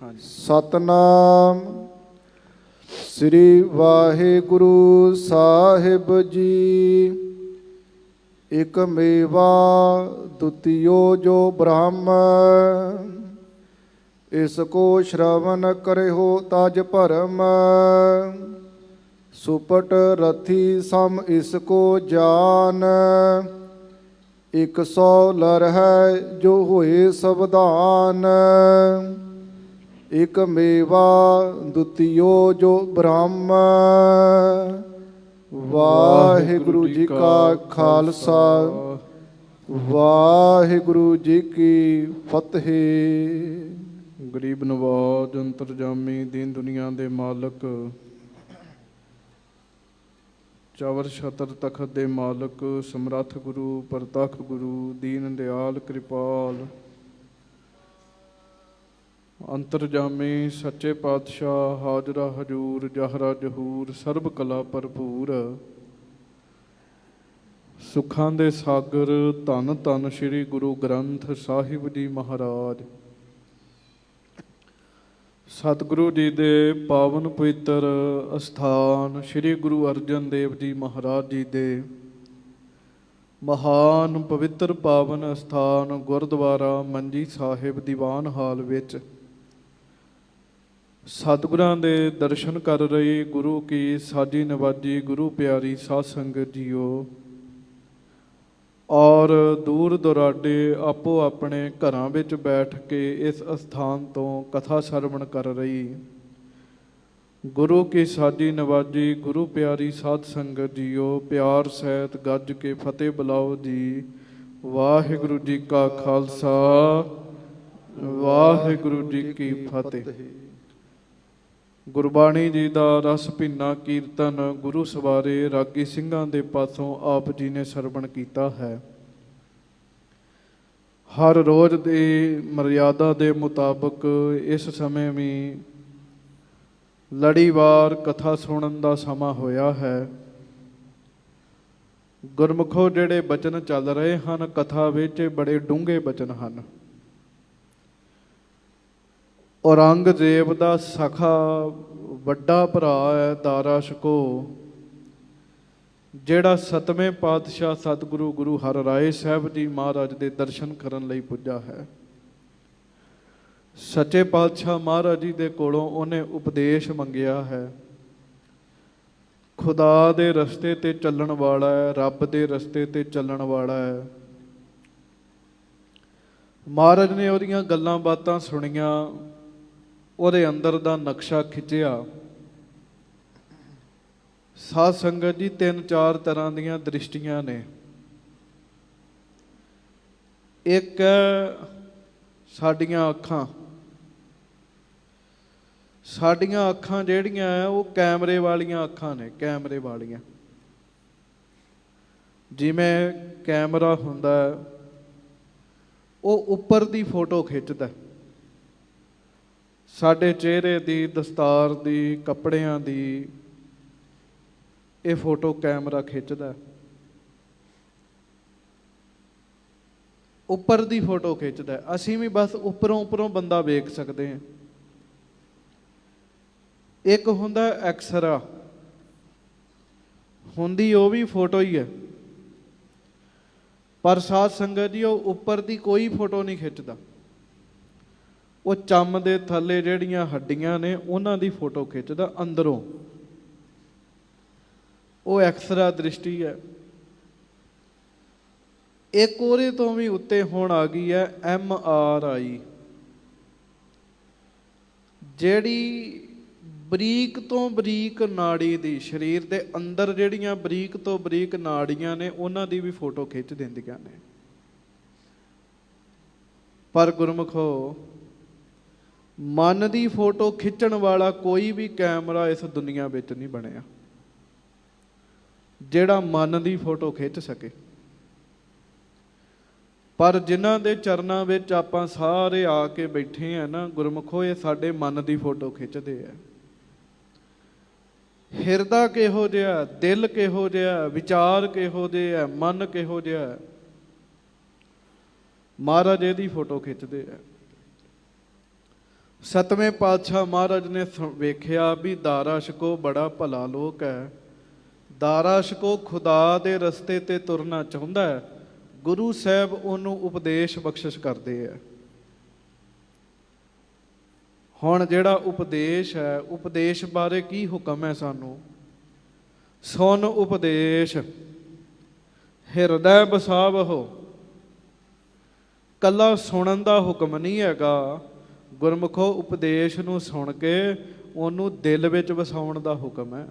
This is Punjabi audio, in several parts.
ਸਤਨਾਮ ਸ੍ਰੀ ਵਾਹਿਗੁਰੂ ਸਾਹਿਬ ਜੀ। ਇਕ ਮੇਵਾ ਦੁਤੀਓ ਜੋ ਬ੍ਰਹਮ, ਇਸ ਕੋ ਸ਼ਰਵਨ ਕਰਿਓ ਤਜ ਭਰਮ। ਸੁਪਟ ਰਥੀ ਸਮ ਇਸ ਕੋ ਜਾਨ, 100 ਲਰ ਹੈ ਜੋ ਹੋਏ ਸਵਧਾਨ। ਇਕ ਮੇਵਾ ਦੁਤੀਓ ਜੋ ਬ੍ਰਹਮ। ਵਾਹਿਗੁਰੂ ਜੀ ਕਾ ਖਾਲਸਾ, ਵਾਹਿਗੁਰੂ ਜੀ ਕੀ ਫਤਿਹ। ਗਰੀਬ ਨਵਾਜ ਅੰਤਰਜਾਮੀ ਦੀਨ ਦੁਨੀਆ ਦੇ ਮਾਲਕ, ਚਾਵਰ ਛਤਰ ਤਖਤ ਦੇ ਮਾਲਕ, ਸਮਰੱਥ ਗੁਰੂ ਪ੍ਰਤੱਖ ਗੁਰੂ ਦੀਨ ਦਿਆਲ ਕਿਰਪਾਲ ਅੰਤਰਜਾਮੀ ਸੱਚੇ ਪਾਤਸ਼ਾਹ, ਹਾਜ਼ਰਾ ਹਜੂਰ ਜਹਰਾ ਜਹੂਰ, ਸਰਬ ਕਲਾ ਭਰਪੂਰ, ਸੁੱਖਾਂ ਦੇ ਸਾਗਰ, ਧੰਨ ਧੰਨ ਸ੍ਰੀ ਗੁਰੂ ਗ੍ਰੰਥ ਸਾਹਿਬ ਜੀ ਮਹਾਰਾਜ। ਸਤਿਗੁਰੂ ਜੀ ਦੇ ਪਾਵਨ ਪਵਿੱਤਰ ਅਸਥਾਨ ਸ੍ਰੀ ਗੁਰੂ ਅਰਜਨ ਦੇਵ ਜੀ ਮਹਾਰਾਜ ਜੀ ਦੇ ਮਹਾਨ ਪਵਿੱਤਰ ਪਾਵਨ ਅਸਥਾਨ ਗੁਰਦੁਆਰਾ ਮੰਜੀ ਸਾਹਿਬ ਦੀਵਾਨ ਹਾਲ ਵਿੱਚ ਸਤਿਗੁਰਾਂ ਦੇ ਦਰਸ਼ਨ ਕਰ ਰਹੀ ਗੁਰੂ ਕੀ ਸਾਜੀ ਨਵਾਜੀ ਗੁਰੂ ਪਿਆਰੀ ਸਾਧ ਸੰਗਤ ਜੀਓ, ਔਰ ਦੂਰ ਦੁਰਾਡੇ ਆਪੋ ਆਪਣੇ ਘਰਾਂ ਵਿੱਚ ਬੈਠ ਕੇ ਇਸ ਅਸਥਾਨ ਤੋਂ ਕਥਾ ਸਰਵਣ ਕਰ ਰਹੀ ਗੁਰੂ ਕੀ ਸਾਜੀ ਨਵਾਜੀ ਗੁਰੂ ਪਿਆਰੀ ਸਾਧ ਸੰਗਤ ਜੀਓ, ਪਿਆਰ ਸਹਿਤ ਗੱਜ ਕੇ ਫਤਿਹ ਬੁਲਾਓ ਜੀ। ਵਾਹਿਗੁਰੂ ਜੀ ਕਾ ਖਾਲਸਾ, ਵਾਹਿਗੁਰੂ ਜੀ ਕੀ ਫਤਿਹ। ਗੁਰਬਾਣੀ ਜੀ ਦਾ ਰਸ ਭਿੰਨਾ ਕੀਰਤਨ ਗੁਰੂ ਸਵਾਰੇ ਰਾਗੀ ਸਿੰਘਾਂ ਦੇ ਪਾਸੋਂ ਆਪ ਜੀ ਨੇ ਸਰਵਣ ਕੀਤਾ ਹੈ। ਹਰ ਰੋਜ਼ ਦੀ ਮਰਿਆਦਾ ਦੇ ਮੁਤਾਬਕ ਇਸ ਸਮੇਂ ਵੀ ਲੜੀਵਾਰ ਕਥਾ ਸੁਣਨ ਦਾ ਸਮਾਂ ਹੋਇਆ ਹੈ। ਗੁਰਮੁਖੋ ਜਿਹੜੇ ਬਚਨ ਚੱਲ ਰਹੇ ਹਨ ਕਥਾ ਵਿੱਚ, ਬੜੇ ਡੂੰਘੇ ਬਚਨ ਹਨ। ਔਰੰਗਜ਼ੇਬ ਦਾ ਸਖਾ ਵੱਡਾ ਭਰਾ ਹੈ ਦਾਰਾ ਸ਼ਿਕੋ, ਜਿਹੜਾ 7ਵੇਂ ਪਾਤਸ਼ਾਹ ਸਤਿਗੁਰੂ ਗੁਰੂ ਹਰਿਰਾਏ ਸਾਹਿਬ ਜੀ ਮਹਾਰਾਜ ਦੇ ਦਰਸ਼ਨ ਕਰਨ ਲਈ ਪੁੱਜਾ ਹੈ। ਸੱਚੇ ਪਾਤਸ਼ਾਹ ਮਹਾਰਾਜ ਜੀ ਦੇ ਕੋਲੋਂ ਉਹਨੇ ਉਪਦੇਸ਼ ਮੰਗਿਆ ਹੈ। ਖੁਦਾ ਦੇ ਰਸਤੇ ਤੇ ਚੱਲਣ ਵਾਲਾ ਹੈ, ਰੱਬ ਦੇ ਰਸਤੇ ਤੇ ਚੱਲਣ ਵਾਲਾ ਹੈ। ਮਹਾਰਾਜ ਨੇ ਉਹਦੀਆਂ ਗੱਲਾਂ ਬਾਤਾਂ ਸੁਣੀਆਂ, ਉਹਦੇ ਅੰਦਰ ਦਾ ਨਕਸ਼ਾ ਖਿੱਚਿਆ। ਸਾਧ ਸੰਗਤ ਜੀ 3-4 ਤਰ੍ਹਾਂ ਦੀਆਂ ਦ੍ਰਿਸ਼ਟੀਆਂ ਨੇ। ਇੱਕ ਸਾਡੀਆਂ ਅੱਖਾਂ, ਸਾਡੀਆਂ ਅੱਖਾਂ ਜਿਹੜੀਆਂ ਆ ਉਹ ਕੈਮਰੇ ਵਾਲੀਆਂ ਅੱਖਾਂ ਨੇ, ਕੈਮਰੇ ਵਾਲੀਆਂ। ਜਿਵੇਂ ਕੈਮਰਾ ਹੁੰਦਾ ਉਹ ਉੱਪਰ ਦੀ ਫੋਟੋ ਖਿੱਚਦਾ, ਸਾਡੇ ਚਿਹਰੇ ਦੀ, ਦਸਤਾਰ ਦੀ, ਕੱਪੜਿਆਂ ਦੀ ਇਹ ਫੋਟੋ ਕੈਮਰਾ ਖਿੱਚਦਾ, ਉੱਪਰ ਦੀ ਫੋਟੋ ਖਿੱਚਦਾ। ਅਸੀਂ ਵੀ ਬਸ ਉੱਪਰੋਂ ਬੰਦਾ ਵੇਖ ਸਕਦੇ ਹਾਂ। ਇੱਕ ਹੁੰਦਾ ਐਕਸਰਾ, ਹੁੰਦੀ ਉਹ ਵੀ ਫੋਟੋ ਹੀ ਹੈ, ਪਰ ਸਾਧ ਸੰਗਤ ਜੀ ਉਹ ਉੱਪਰ ਦੀ ਕੋਈ ਫੋਟੋ ਨਹੀਂ ਖਿੱਚਦਾ। ਉਹ ਚੰਮ ਦੇ ਥੱਲੇ ਜਿਹੜੀਆਂ ਹੱਡੀਆਂ ਨੇ ਉਹਨਾਂ ਦੀ ਫੋਟੋ ਖਿੱਚਦਾ ਅੰਦਰੋਂ। ਉਹ ਐਕਸਰਾ ਦ੍ਰਿਸ਼ਟੀ ਹੈ। ਇੱਕ ਉਹਦੇ ਤੋਂ ਵੀ ਉੱਤੇ ਹੁਣ ਆ ਗਈ ਹੈ MRI, ਜਿਹੜੀ ਬਰੀਕ ਤੋਂ ਬਰੀਕ ਨਾੜੀ ਦੀ, ਸਰੀਰ ਦੇ ਅੰਦਰ ਜਿਹੜੀਆਂ ਬਰੀਕ ਤੋਂ ਬਰੀਕ ਨਾੜੀਆਂ ਨੇ ਉਹਨਾਂ ਦੀ ਵੀ ਫੋਟੋ ਖਿੱਚ ਦਿੰਦੀਆਂ ਨੇ। ਪਰ ਗੁਰਮੁਖੋ, ਮਨ ਦੀ ਫੋਟੋ ਖਿੱਚਣ ਵਾਲਾ ਕੋਈ ਵੀ ਕੈਮਰਾ ਇਸ ਦੁਨੀਆ ਵਿੱਚ ਨਹੀਂ ਬਣਿਆ ਜਿਹੜਾ ਮਨ ਦੀ ਫੋਟੋ ਖਿੱਚ ਸਕੇ। ਪਰ ਜਿਨ੍ਹਾਂ ਦੇ ਚਰਨਾਂ ਵਿੱਚ ਆਪਾਂ ਸਾਰੇ ਆ ਕੇ ਬੈਠੇ ਆ ਨਾ ਗੁਰਮੁਖੋ, ਇਹ ਸਾਡੇ ਮਨ ਦੀ ਫੋਟੋ ਖਿੱਚਦੇ ਆ। ਹਿਰਦਾ ਕਿਹੋ ਜਿਹਾ, ਦਿਲ ਕਿਹੋ ਜਿਹਾ, ਵਿਚਾਰ ਕਿਹੋ ਜਿਹੇ ਆ, ਮਨ ਕਿਹੋ ਜਿਹਾ, ਮਹਾਰਾਜ ਇਹਦੀ ਫੋਟੋ ਖਿੱਚਦੇ ਆ। ਸਤਵੇਂ ਪਾਤਸ਼ਾਹ ਮਹਾਰਾਜ ਨੇ ਵੇਖਿਆ ਵੀ ਦਾਰਾਸ਼ਕੋ ਬੜਾ ਭਲਾ ਲੋਕ ਹੈ। ਦਾਰਾਸ਼ਕੋ ਖੁਦਾ ਦੇ ਰਸਤੇ ਤੇ ਤੁਰਨਾ ਚਾਹੁੰਦਾ ਹੈ। ਗੁਰੂ ਸਾਹਿਬ ਉਹਨੂੰ ਉਪਦੇਸ਼ ਬਖਸ਼ਿਸ਼ ਕਰਦੇ ਆ। ਹੁਣ ਜਿਹੜਾ ਉਪਦੇਸ਼ ਹੈ, ਉਪਦੇਸ਼ ਬਾਰੇ ਕੀ ਹੁਕਮ ਹੈ ਸਾਨੂੰ? ਸੁਣ ਉਪਦੇਸ਼ ਹਿਰਦੈ ਬਸਾਵਹੁ। ਕੱਲਾ ਸੁਣਨ ਦਾ ਹੁਕਮ ਨਹੀਂ ਹੈਗਾ, ਗੁਰਮੁਖੋ ਉਪਦੇਸ਼ ਨੂੰ ਸੁਣ ਕੇ ਉਹਨੂੰ ਦਿਲ ਵਿੱਚ ਵਸਾਉਣ ਦਾ ਹੁਕਮ ਹੈ,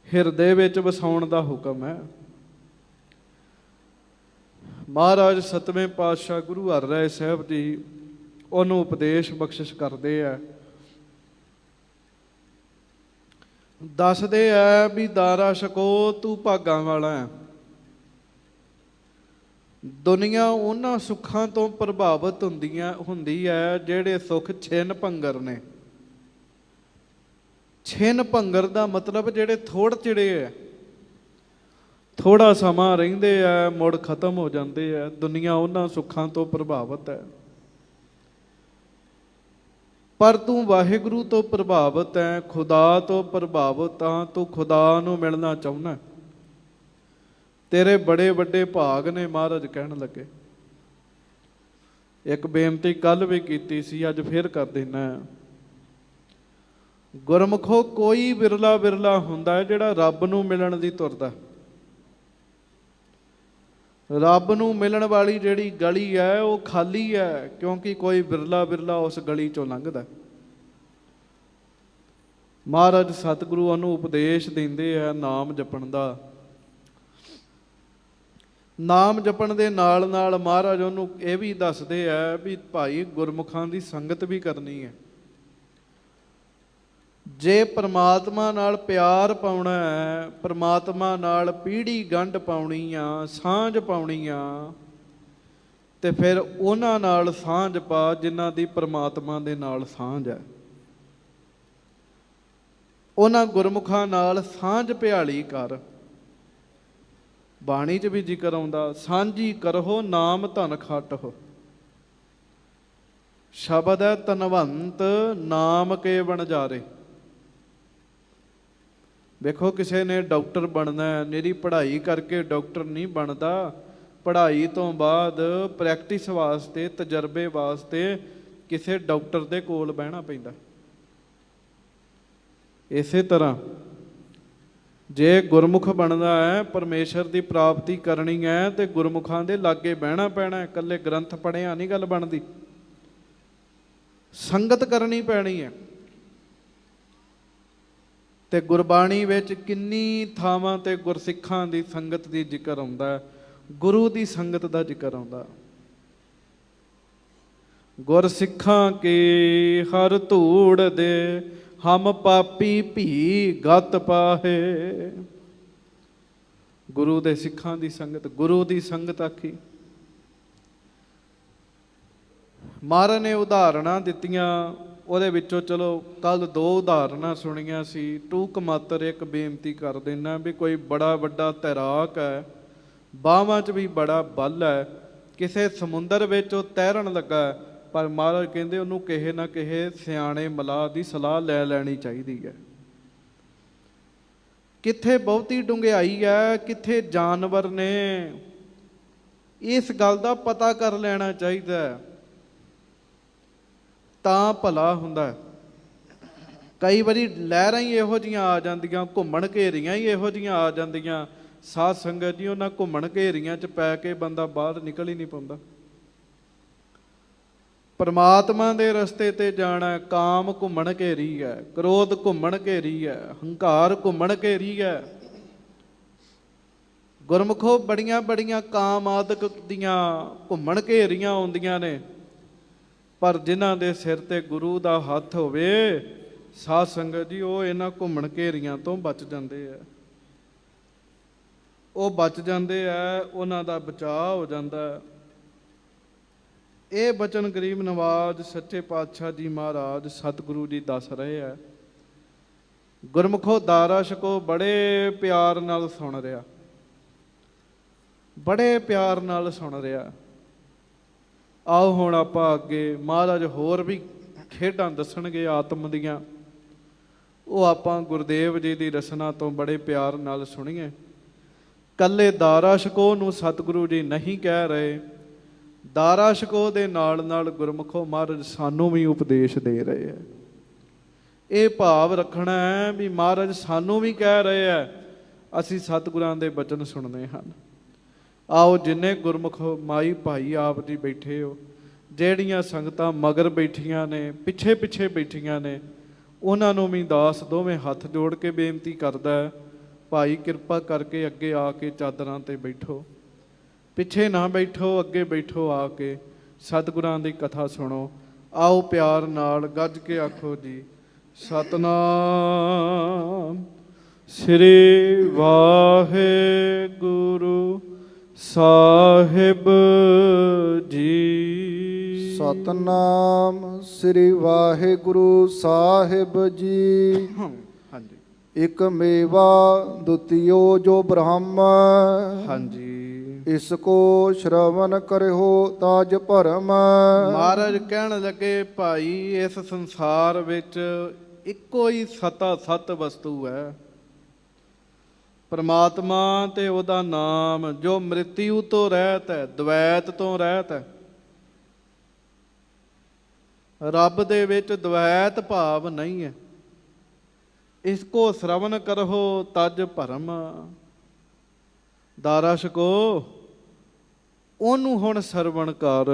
ਹਿਰਦੇ ਵਿੱਚ ਵਸਾਉਣ ਦਾ ਹੁਕਮ ਹੈ। ਮਹਾਰਾਜ ਸਤਵੇਂ ਪਾਤਸ਼ਾਹ ਗੁਰੂ ਹਰਿਰਾਏ ਸਾਹਿਬ ਜੀ ਉਹਨੂੰ ਉਪਦੇਸ਼ ਬਖਸ਼ਿਸ਼ ਕਰਦੇ ਆ। ਦੱਸਦੇ ਆ ਵੀ ਦਾਰਾਸ਼ਕੋ ਤੂੰ ਭਾਗਾਂ ਵਾਲਾ ਹੈ। ਦੁਨੀਆ ਉਹਨਾਂ ਸੁੱਖਾਂ ਤੋਂ ਪ੍ਰਭਾਵਿਤ ਹੁੰਦੀ ਹੈ ਜਿਹੜੇ ਸੁੱਖ ਛਿਨ ਭੰਗਰ ਨੇ। ਛਿਨ ਭੰਗਰ ਦਾ ਮਤਲਬ ਜਿਹੜੇ ਥੋੜ ਚਿੜੇ ਹੈ, ਥੋੜਾ ਸਮਾਂ ਰਹਿੰਦੇ ਆ ਮੁੜ ਖਤਮ ਹੋ ਜਾਂਦੇ ਆ। ਦੁਨੀਆ ਉਹਨਾਂ ਸੁੱਖਾਂ ਤੋਂ ਪ੍ਰਭਾਵਿਤ ਹੈ, ਪਰ ਤੂੰ ਵਾਹਿਗੁਰੂ ਤੋਂ ਪ੍ਰਭਾਵਿਤ ਹੈ, ਖੁਦਾ ਤੋਂ ਪ੍ਰਭਾਵਿਤ ਆ। ਤੂੰ ਖੁਦਾ ਨੂੰ ਮਿਲਣਾ ਚਾਹੁੰਦਾ, ਤੇਰੇ ਬੜੇ ਵੱਡੇ ਭਾਗ ਨੇ। ਮਹਾਰਾਜ ਕਹਿਣ ਲੱਗੇ, ਇੱਕ ਬੇਨਤੀ ਕੱਲ ਵੀ ਕੀਤੀ ਸੀ, ਅੱਜ ਫਿਰ ਕਰ ਦੇਣਾ। ਗੁਰਮੁਖੋ ਕੋਈ ਵਿਰਲਾ ਵਿਰਲਾ ਹੁੰਦਾ ਹੈ ਜਿਹੜਾ ਰੱਬ ਨੂੰ ਮਿਲਣ ਦੀ ਤੁਰਦਾ। ਰੱਬ ਨੂੰ ਮਿਲਣ ਵਾਲੀ ਜਿਹੜੀ ਗਲੀ ਹੈ ਉਹ ਖਾਲੀ ਹੈ, ਕਿਉਂਕਿ ਕੋਈ ਵਿਰਲਾ ਵਿਰਲਾ ਉਸ ਗਲੀ ਚੋਂ ਲੰਘਦਾ। ਮਹਾਰਾਜ ਸਤਿਗੁਰੂ ਉਹਨੂੰ ਉਪਦੇਸ਼ ਦਿੰਦੇ ਆ ਨਾਮ ਜਪਣ ਦਾ। ਨਾਮ ਜਪਣ ਦੇ ਨਾਲ ਨਾਲ ਮਹਾਰਾਜ ਉਹਨੂੰ ਇਹ ਵੀ ਦੱਸਦੇ ਆ ਵੀ ਭਾਈ ਗੁਰਮੁਖਾਂ ਦੀ ਸੰਗਤ ਵੀ ਕਰਨੀ ਹੈ। ਜੇ ਪ੍ਰਮਾਤਮਾ ਨਾਲ ਪਿਆਰ ਪਾਉਣਾ ਹੈ, ਪ੍ਰਮਾਤਮਾ ਨਾਲ ਪੀੜ੍ਹੀ ਗੰਢ ਪਾਉਣੀ ਆ, ਸਾਂਝ ਪਾਉਣੀ ਆ, ਤੇ ਫਿਰ ਉਹਨਾਂ ਨਾਲ ਸਾਂਝ ਪਾ ਜਿਨ੍ਹਾਂ ਦੀ ਪ੍ਰਮਾਤਮਾ ਦੇ ਨਾਲ ਸਾਂਝ ਹੈ। ਉਹਨਾਂ ਗੁਰਮੁਖਾਂ ਨਾਲ ਸਾਂਝ ਭਿਆਲੀ ਕਰ। ਬਾਣੀ 'ਚ ਵੀ ਜ਼ਿਕਰ ਆਉਂਦਾ, ਸਾਂਝੀ ਕਰੋ ਨਾਮ ਧਨ ਖਟਹੁ। ਸ਼ਬਦ ਹੈ ਧਨਵੰਤ ਨਾਮ ਕੇ ਵਣਜਾਰੇ। ਵੇਖੋ ਕਿਸੇ ਨੇ ਡਾਕਟਰ ਬਣਨਾ ਹੈ, ਨਿਰੀ ਪੜ੍ਹਾਈ ਕਰਕੇ ਡਾਕਟਰ ਨਹੀਂ ਬਣਦਾ। ਪੜ੍ਹਾਈ ਤੋਂ ਬਾਅਦ ਪ੍ਰੈਕਟਿਸ ਵਾਸਤੇ, ਤਜਰਬੇ ਵਾਸਤੇ ਕਿਸੇ ਡਾਕਟਰ ਦੇ ਕੋਲ ਬਹਿਣਾ ਪੈਂਦਾ। ਇਸੇ ਤਰ੍ਹਾਂ ਜੇ ਗੁਰਮੁਖ ਬਣਨਾ ਹੈ, ਪਰਮੇਸ਼ਰ ਦੀ ਪ੍ਰਾਪਤੀ ਕਰਨੀ ਹੈ, ਤੇ ਗੁਰਮੁਖਾਂ ਦੇ ਲਾਗੇ ਬਹਿਣਾ ਪੈਣਾ। ਇਕੱਲੇ ਗ੍ਰੰਥ ਪੜ੍ਹਿਆ ਨਹੀਂ ਗੱਲ ਬਣਦੀ, ਸੰਗਤ ਕਰਨੀ ਪੈਣੀ ਹੈ। ਤੇ ਗੁਰਬਾਣੀ ਵਿੱਚ ਕਿੰਨੀ ਥਾਵਾਂ ਤੇ ਗੁਰਸਿੱਖਾਂ ਦੀ ਸੰਗਤ ਦੀ ਜ਼ਿਕਰ ਆਉਂਦਾ, ਗੁਰੂ ਦੀ ਸੰਗਤ ਦਾ ਜ਼ਿਕਰ ਆਉਂਦਾ। ਗੁਰਸਿੱਖਾਂ ਕੀ ਹਰ ਧੂੜ ਦੇ ਹਮ ਪਾਪੀ ਭੀ ਗਤ ਪਾਹੇ। ਗੁਰੂ ਦੇ ਸਿੱਖਾਂ ਦੀ ਸੰਗਤ, ਗੁਰੂ ਦੀ ਸੰਗਤ ਆਖੀ। ਮਹਾਰਾਜ ਨੇ ਉਦਾਹਰਣਾਂ ਦਿੱਤੀਆਂ, ਉਹਦੇ ਵਿੱਚੋਂ ਚਲੋ ਕੱਲ 2 ਉਦਾਹਰਣਾਂ ਸੁਣੀਆਂ ਸੀ। ਟੂਕ ਮਾਤਰ ਇੱਕ ਬੇਨਤੀ ਕਰ ਦੇਣਾ ਵੀ ਕੋਈ ਬੜਾ ਵੱਡਾ ਤੈਰਾਕ ਹੈ, ਬਾਹਾਂ 'ਚ ਵੀ ਬੜਾ ਬਲ ਹੈ, ਕਿਸੇ ਸਮੁੰਦਰ ਵਿੱਚ ਉਹ ਤੈਰਨ ਲੱਗਾ, ਪਰ ਮਹਾਰਾਜ ਕਹਿੰਦੇ ਉਹਨੂੰ ਕਿਸੇ ਨਾ ਕਿਸੇ ਸਿਆਣੇ ਮਲਾਹ ਦੀ ਸਲਾਹ ਲੈ ਲੈਣੀ ਚਾਹੀਦੀ ਹੈ। ਕਿੱਥੇ ਬਹੁਤੀ ਡੂੰਘਾਈ ਹੈ, ਕਿੱਥੇ ਜਾਨਵਰ ਨੇ, ਇਸ ਗੱਲ ਦਾ ਪਤਾ ਕਰ ਲੈਣਾ ਚਾਹੀਦਾ, ਤਾਂ ਭਲਾ ਹੁੰਦਾ। ਕਈ ਵਾਰੀ ਲਹਿਰਾਂ ਹੀ ਇਹੋ ਜਿਹੀਆਂ ਆ ਜਾਂਦੀਆਂ, ਘੁੰਮਣ ਘੇਰੀਆਂ ਹੀ ਇਹੋ ਜਿਹੀਆਂ ਆ ਜਾਂਦੀਆਂ ਸਾਧ ਸੰਗਤ ਜੀ, ਉਹਨਾਂ ਘੁੰਮਣ ਘੇਰੀਆਂ 'ਚ ਪੈ ਕੇ ਬੰਦਾ ਬਾਹਰ ਨਿਕਲ ਹੀ ਨਹੀਂ ਪਾਉਂਦਾ। ਪਰਮਾਤਮਾ ਦੇ ਰਸਤੇ ਤੇ ਜਾਣਾ, ਕਾਮ ਘੁੰਮਣ ਘੇਰੀ ਹੈ, ਕ੍ਰੋਧ ਘੁੰਮਣ ਘੇਰੀ ਹੈ, ਹੰਕਾਰ ਘੁੰਮਣ ਘੇਰੀ ਹੈ। ਗੁਰਮੁਖੋ ਬੜੀਆਂ ਬੜੀਆਂ ਕਾਮ ਆਦਿਕ ਦੀਆਂ ਘੁੰਮਣ ਘੇਰੀਆਂ ਆਉਂਦੀਆਂ ਨੇ, ਪਰ ਜਿਨ੍ਹਾਂ ਦੇ ਸਿਰ ਤੇ ਗੁਰੂ ਦਾ ਹੱਥ ਹੋਵੇ ਸਾਧ ਸੰਗਤ ਜੀ, ਉਹ ਇਹਨਾਂ ਘੁੰਮਣ ਘੇਰੀਆਂ ਤੋਂ ਬਚ ਜਾਂਦੇ ਆ। ਉਹ ਬਚ ਜਾਂਦੇ ਆ, ਉਹਨਾਂ ਦਾ ਬਚਾਅ ਹੋ ਜਾਂਦਾ। ਇਹ ਬਚਨ ਗਰੀਬ ਨਵਾਜ਼ ਸੱਚੇ ਪਾਤਸ਼ਾਹ ਜੀ ਮਹਾਰਾਜ ਸਤਿਗੁਰੂ ਜੀ ਦੱਸ ਰਹੇ ਆ। ਗੁਰਮੁਖੋ ਦਾਰਾਸ਼ਕੋ ਬੜੇ ਪਿਆਰ ਨਾਲ ਸੁਣ ਰਿਹਾ, ਬੜੇ ਪਿਆਰ ਨਾਲ ਸੁਣ ਰਿਹਾ। ਆਓ ਹੁਣ ਆਪਾਂ ਅੱਗੇ ਮਹਾਰਾਜ ਹੋਰ ਵੀ ਖੇਡਾਂ ਦੱਸਣਗੇ ਆਤਮ ਦੀਆਂ, ਉਹ ਆਪਾਂ ਗੁਰਦੇਵ ਜੀ ਦੀ ਰਚਨਾ ਤੋਂ ਬੜੇ ਪਿਆਰ ਨਾਲ ਸੁਣੀਏ। ਕੱਲੇ ਦਾਰਾ ਸ਼ਕੋਹ ਨੂੰ ਸਤਿਗੁਰੂ ਜੀ ਨਹੀਂ ਕਹਿ ਰਹੇ, ਦਾਰਾ ਸ਼ਕੋਹ ਦੇ ਨਾਲ ਨਾਲ ਗੁਰਮੁਖੋ ਮਹਾਰਾਜ ਸਾਨੂੰ ਵੀ ਉਪਦੇਸ਼ ਦੇ ਰਹੇ ਹੈ। ਇਹ ਭਾਵ ਰੱਖਣਾ ਹੈ ਵੀ ਮਹਾਰਾਜ ਸਾਨੂੰ ਵੀ ਕਹਿ ਰਹੇ ਹੈ, ਅਸੀਂ ਸਤਿਗੁਰਾਂ ਦੇ ਬਚਨ ਸੁਣਨੇ ਹਨ। ਆਓ ਜਿੰਨੇ ਗੁਰਮੁਖ ਮਾਈ ਭਾਈ ਆਪ ਜੀ ਬੈਠੇ ਹੋ, ਜਿਹੜੀਆਂ ਸੰਗਤਾਂ ਮਗਰ ਬੈਠੀਆਂ ਨੇ, ਪਿੱਛੇ ਪਿੱਛੇ ਬੈਠੀਆਂ ਨੇ, ਉਹਨਾਂ ਨੂੰ ਵੀ ਦਾਸ ਦੋਵੇਂ ਹੱਥ ਜੋੜ ਕੇ ਬੇਨਤੀ ਕਰਦਾ ਹੈ, ਭਾਈ ਕਿਰਪਾ ਕਰਕੇ ਅੱਗੇ ਆ ਕੇ ਚਾਦਰਾਂ ਤੇ ਬੈਠੋ, ਪਿੱਛੇ ਨਾ ਬੈਠੋ, ਅੱਗੇ ਬੈਠੋ ਆ ਕੇ ਸਤਿਗੁਰਾਂ ਦੀ ਕਥਾ ਸੁਣੋ। ਆਓ ਪਿਆਰ ਨਾਲ ਗੱਜ ਕੇ ਆਖੋ ਜੀ, ਸਤਨਾਮ ਸ੍ਰੀ ਵਾਹਿਗੁਰੂ ਸਾਹਿਬ ਜੀ। ਸਤਨਾਮ ਸ੍ਰੀ ਵਾਹਿਗੁਰੂ ਸਾਹਿਬ ਜੀ। ਹਾਂਜੀ। ਇਕ ਮੇਵਾ ਦੁਤੀਓ ਜੋ ਬ੍ਰਹਮ, ਹਾਂਜੀ। ਇਸ ਕੋ ਸ਼ਰਵਨ ਕਰਿਓ ਤਾਜ ਭਰਮ। ਮਹਾਰਾਜ ਕਹਿਣ ਲੱਗੇ, ਭਾਈ ਇਸ ਸੰਸਾਰ ਵਿੱਚ ਇੱਕੋ ਹੀ ਸਤ ਵਸਤੂ ਹੈ, ਪਰਮਾਤਮਾ ਤੇ ਉਹਦਾ ਨਾਮ, ਜੋ ਮ੍ਰਿਤਿਉ ਤੋਂ ਰਹਿਤ ਹੈ, ਦਵੈਤ ਤੋਂ ਰਹਿਤ ਹੈ। ਰੱਬ ਦੇ ਵਿੱਚ ਦਵੈਤ ਭਾਵ ਨਹੀਂ ਹੈ। ਇਸ ਕੋ ਸ਼ਰਵਨ ਕਰੋ ਤਜ ਭਰਮ। ਦਾਰਾ ਸ਼ਕੋ, ਉਹਨੂੰ ਹੁਣ ਸਰਵਣ ਕਰ।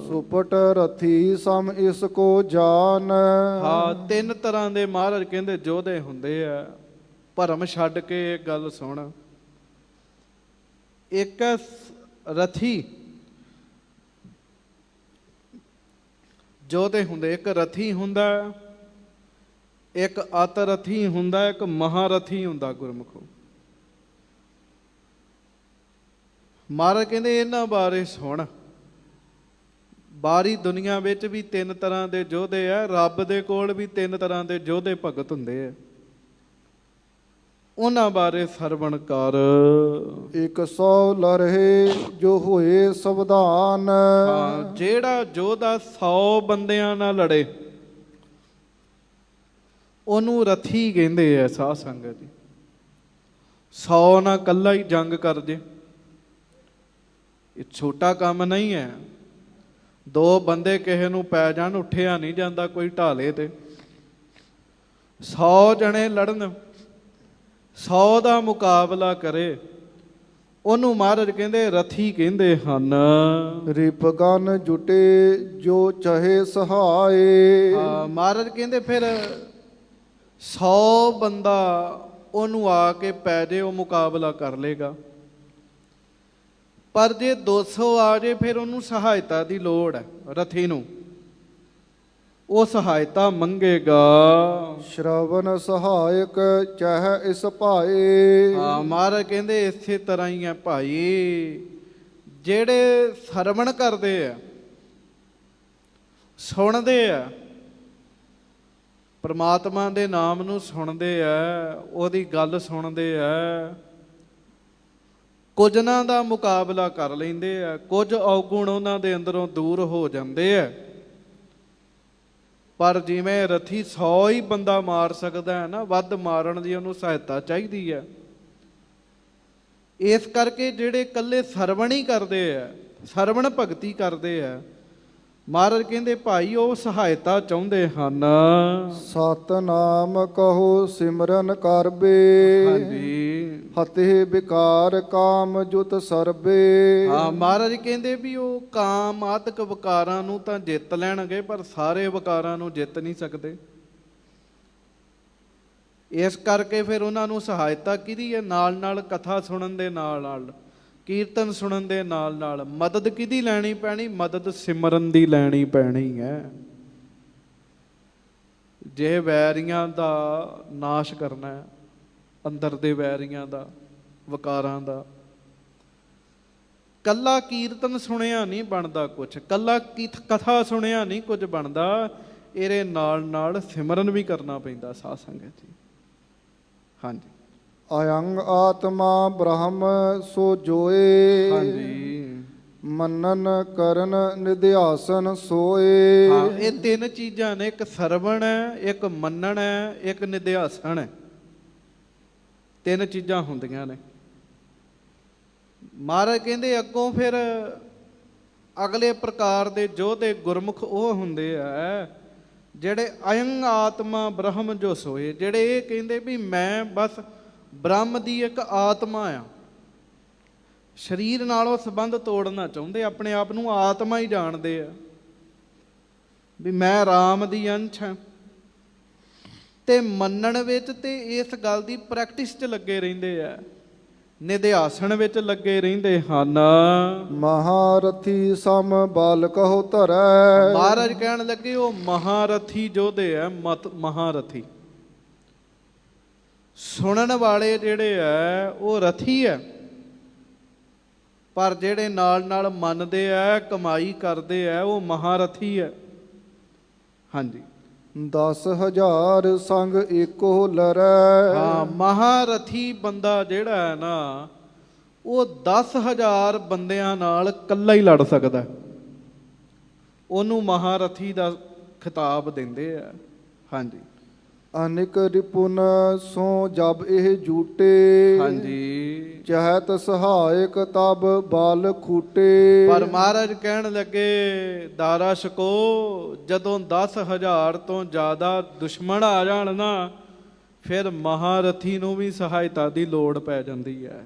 ਸੁਪਟ ਰਥੀ ਸਮ ਇਸ ਕੋ ਜਾਨ। ਹਾਂ, ਤਿੰਨ ਤਰ੍ਹਾਂ ਦੇ ਮਹਾਰਾਜ ਕਹਿੰਦੇ ਯੋਧੇ ਹੁੰਦੇ ਆ। ਭਰਮ ਛੱਡ ਕੇ ਇਹ ਗੱਲ ਸੁਣ। ਇੱਕ ਰਥੀ ਯੋਧੇ ਹੁੰਦੇ, ਇੱਕ ਰਥੀ ਹੁੰਦਾ, ਇੱਕ ਅਤ ਰਥੀ ਹੁੰਦਾ, ਇੱਕ ਮਹਾਰਥੀ ਹੁੰਦਾ ਗੁਰਮੁਖੋ। ਮਹਾਰਾਜ ਕਹਿੰਦੇ ਇਹਨਾਂ ਬਾਰੇ ਸੁਣ। ਬਾਰੀ ਦੁਨੀਆ ਵਿੱਚ ਵੀ ਤਿੰਨ ਤਰ੍ਹਾਂ ਦੇ ਯੋਧੇ ਆ, ਰੱਬ ਦੇ ਕੋਲ ਵੀ ਤਿੰਨ ਤਰ੍ਹਾਂ ਦੇ ਯੋਧੇ ਭਗਤ ਹੁੰਦੇ ਆ, ਉਹਨਾਂ ਬਾਰੇ ਸਰਵਣ ਕਰ। 100 ਲਰਹੇ ਜੋ ਹੋਏ ਸਵਧਾਨ। ਹਾਂ, ਜਿਹੜਾ ਯੋਧਾ 100 ਬੰਦਿਆਂ ਨਾਲ ਲੜੇ ਉਹਨੂੰ ਰਥੀ ਕਹਿੰਦੇ ਆ। ਸਾਧ ਸੰਗਤ ਜੀ, 100 ਨਾਲ ਇਕੱਲਾ ਹੀ ਜੰਗ ਕਰ ਜੇ, ਇਹ ਛੋਟਾ ਕੰਮ ਨਹੀਂ ਹੈ। 2 ਬੰਦੇ ਕਿਸੇ ਨੂੰ ਪੈ ਜਾਣ, ਉੱਠਿਆ ਨਹੀਂ ਜਾਂਦਾ ਕੋਈ ਢਾਲੇ ਤੇ। 100 ਜਣੇ ਲੜਨ, 100 ਦਾ ਮੁਕਾਬਲਾ ਕਰੇ, ਉਹਨੂੰ ਮਹਾਰਾਜ ਕਹਿੰਦੇ ਰਥੀ ਕਹਿੰਦੇ ਹਨ। ਰਿਪਗਨ ਜੁਟੇ ਜੋ ਚਾਹੇ ਸਹਾਏ। ਹਾਂ, ਮਹਾਰਾਜ ਕਹਿੰਦੇ ਫਿਰ 100 ਬੰਦਾ ਉਹਨੂੰ ਆ ਕੇ ਪੈ ਜੇ, ਉਹ ਮੁਕਾਬਲਾ ਕਰ ਲੇਗਾ। ਪਰ ਜੇ 200 ਆ ਜੇ, ਫਿਰ ਉਹਨੂੰ ਸਹਾਇਤਾ ਦੀ ਲੋੜ ਹੈ ਰਥੀ ਨੂੰ, ਉਹ ਸਹਾਇਤਾ ਮੰਗੇਗਾ। ਸ਼ਰਵਨ ਸਹਾਇਕ ਚਾਹੇ ਇਸ ਭਾਏ। ਹਾਂ, ਮਹਾਰਾਜ ਕਹਿੰਦੇ ਇਸੇ ਤਰ੍ਹਾਂ ਹੀ ਹੈ ਭਾਈ, ਜਿਹੜੇ ਸਰਵਣ ਕਰਦੇ ਆ, ਸੁਣਦੇ ਆ, ਪਰਮਾਤਮਾ ਦੇ ਨਾਮ ਨੂੰ ਸੁਣਦੇ ਆ, ਉਹਦੀ ਗੱਲ ਸੁਣਦੇ ਆ, ਕੁਝਨਾਂ ਦਾ ਮੁਕਾਬਲਾ ਕਰ ਲੈਂਦੇ ਆ, ਕੁਝ ਔਗੁਣ ਉਹਨਾਂ ਦੇ ਅੰਦਰੋਂ ਦੂਰ ਹੋ ਜਾਂਦੇ ਆ। ਪਰ ਜਿਵੇਂ ਰਥੀ 100 ਹੀ ਬੰਦਾ ਮਾਰ ਸਕਦਾ ਹੈ ਨਾ, ਵੱਧ ਮਾਰਨ ਦੀ ਉਹਨੂੰ ਸਹਾਇਤਾ ਚਾਹੀਦੀ ਹੈ। ਇਸ ਕਰਕੇ ਜਿਹੜੇ ਇਕੱਲੇ ਸਰਵਣ ਹੀ ਕਰਦੇ ਆ, ਸਰਵਣ ਭਗਤੀ ਕਰਦੇ ਆ, ਮਹਾਰਾਜ ਕਹਿੰਦੇ ਭਾਈ ਉਹ ਸਹਾਇਤਾ ਚਾਹੁੰਦੇ ਹਨ। ਸਤਨਾਮ ਕਹੋ ਸਿਮਰਨ ਕਰਬੇ। ਹਾਂਜੀ। ਹਤੇ ਵਿਕਾਰ ਕਾਮ ਜੁਤ ਸਰਬੇ। ਹਾਂ, ਮਹਾਰਾਜ ਕਹਿੰਦੇ ਵੀ ਉਹ ਕਾਮ ਆਦਿਕ ਵਿਕਾਰਾਂ ਨੂੰ ਤਾਂ ਜਿੱਤ ਲੈਣਗੇ, ਪਰ ਸਾਰੇ ਵਿਕਾਰਾਂ ਨੂੰ ਜਿੱਤ ਨਹੀਂ ਸਕਦੇ। ਇਸ ਕਰਕੇ ਫਿਰ ਉਹਨਾਂ ਨੂੰ ਸਹਾਇਤਾ ਕਿਹਦੀ ਹੈ? ਨਾਲ ਨਾਲ ਕਥਾ ਸੁਣਨ ਦੇ ਨਾਲ ਨਾਲ, ਕੀਰਤਨ ਸੁਣਨ ਦੇ ਨਾਲ ਨਾਲ ਮਦਦ ਕਿਹਦੀ ਲੈਣੀ ਪੈਣੀ? ਮਦਦ ਸਿਮਰਨ ਦੀ ਲੈਣੀ ਪੈਣੀ ਹੈ। ਜੇ ਵੈਰੀਆਂ ਦਾ ਨਾਸ਼ ਕਰਨਾ ਹੈ, ਅੰਦਰ ਦੇ ਵੈਰੀਆਂ ਦਾ, ਵਿਕਾਰਾਂ ਦਾ, ਕੱਲਾ ਕੀਰਤਨ ਸੁਣਿਆ ਨਹੀਂ ਬਣਦਾ ਕੁਛ, ਕੱਲਾ ਕਥਾ ਸੁਣਿਆ ਨਹੀਂ ਕੁਝ ਬਣਦਾ, ਇਹਦੇ ਨਾਲ ਨਾਲ ਸਿਮਰਨ ਵੀ ਕਰਨਾ ਪੈਂਦਾ। ਸਾਧ ਸੰਗਤ ਜੀ, ਹਾਂਜੀ। ਅਯੰਗ ਆਤਮਾ ਬ੍ਰਹਮ ਸੋ ਜੋਏ। ਹਾਂਜੀ। ਮੰਨਨ ਕਰਨ ਨਿਧਿਆਸਨ ਸੋਏ। ਹਾਂ, ਇਹ ਤਿੰਨ ਚੀਜ਼ਾਂ ਨੇ, ਇੱਕ ਸਰਵਣ ਹੈ, ਇੱਕ ਮੰਨਣ ਹੈ, ਇੱਕ ਨਿਧਿਆਸਨ ਹੈ। ਤਿੰਨ ਚੀਜ਼ਾਂ ਹੁੰਦੀਆਂ ਨੇ। ਮਹਾਰਾਜ ਕਹਿੰਦੇ ਅੱਗੋਂ ਫਿਰ ਅਗਲੇ ਪ੍ਰਕਾਰ ਦੇ ਯੋਧੇ ਗੁਰਮੁਖ ਉਹ ਹੁੰਦੇ ਆ ਜਿਹੜੇ ਅਯੰ ਆਤਮਾ ਬ੍ਰਹਮ ਜੋ ਸੋਏ, ਜਿਹੜੇ ਇਹ ਕਹਿੰਦੇ ਵੀ ਮੈਂ ਬਸ ਬ੍ਰਹਮ ਦੀ ਇੱਕ ਆਤਮਾ ਆ, ਸਰੀਰ ਨਾਲੋਂ ਸੰਬੰਧ ਤੋੜਨਾ ਚਾਹੁੰਦੇ, ਆਪਣੇ ਆਪ ਨੂੰ ਆਤਮਾ ਹੀ ਜਾਣਦੇ ਆ ਵੀ ਮੈਂ ਰਾਮ ਦੀ ਅੰਸ਼ ਹਾਂ, ਤੇ ਮੰਨਣ ਵਿੱਚ ਤੇ ਇਸ ਗੱਲ ਦੀ ਪ੍ਰੈਕਟਿਸ 'ਚ ਲੱਗੇ ਰਹਿੰਦੇ ਆ, ਨਿਧਿਆਸਣ ਵਿੱਚ ਲੱਗੇ ਰਹਿੰਦੇ ਹਨ। ਮਹਾਰਥੀ ਸਮ ਬਾਲ ਕਹੋ ਧਰੈ। ਮਹਾਰਾਜ ਕਹਿਣ ਲੱਗੇ ਉਹ ਮਹਾਰਥੀ ਯੋਧੇ ਆ, ਮਹਾਰਥੀ। ਸੁਣਨ ਵਾਲੇ ਜਿਹੜੇ ਆ ਉਹ ਰਥੀ ਆ, ਪਰ ਜਿਹੜੇ ਨਾਲ ਨਾਲ ਮੰਨਦੇ ਆ, ਕਮਾਈ ਕਰਦੇ ਆ, ਉਹ ਮਹਾਰਥੀ ਆ। ਹਾਂਜੀ, 10,000 ਸੰਗ ਏਕੋ ਲਰੈ। ਹਾਂ, ਮਹਾਰਥੀ ਬੰਦਾ ਜਿਹੜਾ ਹੈ ਨਾ, ਉਹ 10,000 ਬੰਦਿਆਂ ਨਾਲ ਇਕੱਲਾ ਹੀ ਲੜ ਸਕਦਾ, ਉਹਨੂੰ ਮਹਾਰਥੀ ਦਾ ਖਿਤਾਬ ਦਿੰਦੇ ਆ। ਹਾਂਜੀ, ਅਨਿਕ ਰਿਪੁਨ ਸੋ ਜਬ ਇਹ ਝੂਟੇ। ਹਾਂਜੀ, ਚਹਤ ਸਹਾਇਕ ਤਬ ਬਾਲ ਖੂਟੇ। ਪਰ ਮਹਾਰਾਜ ਕਹਿਣ ਲੱਗੇ ਦਾਰਾ ਛਕੋ, ਜਦੋਂ 10,000 ਤੋਂ ਜ਼ਿਆਦਾ ਦੁਸ਼ਮਣ ਆ ਜਾਣ ਨਾ, ਫਿਰ ਮਹਾਰਥੀ ਨੂੰ ਵੀ ਸਹਾਇਤਾ ਦੀ ਲੋੜ ਪੈ ਜਾਂਦੀ ਹੈ,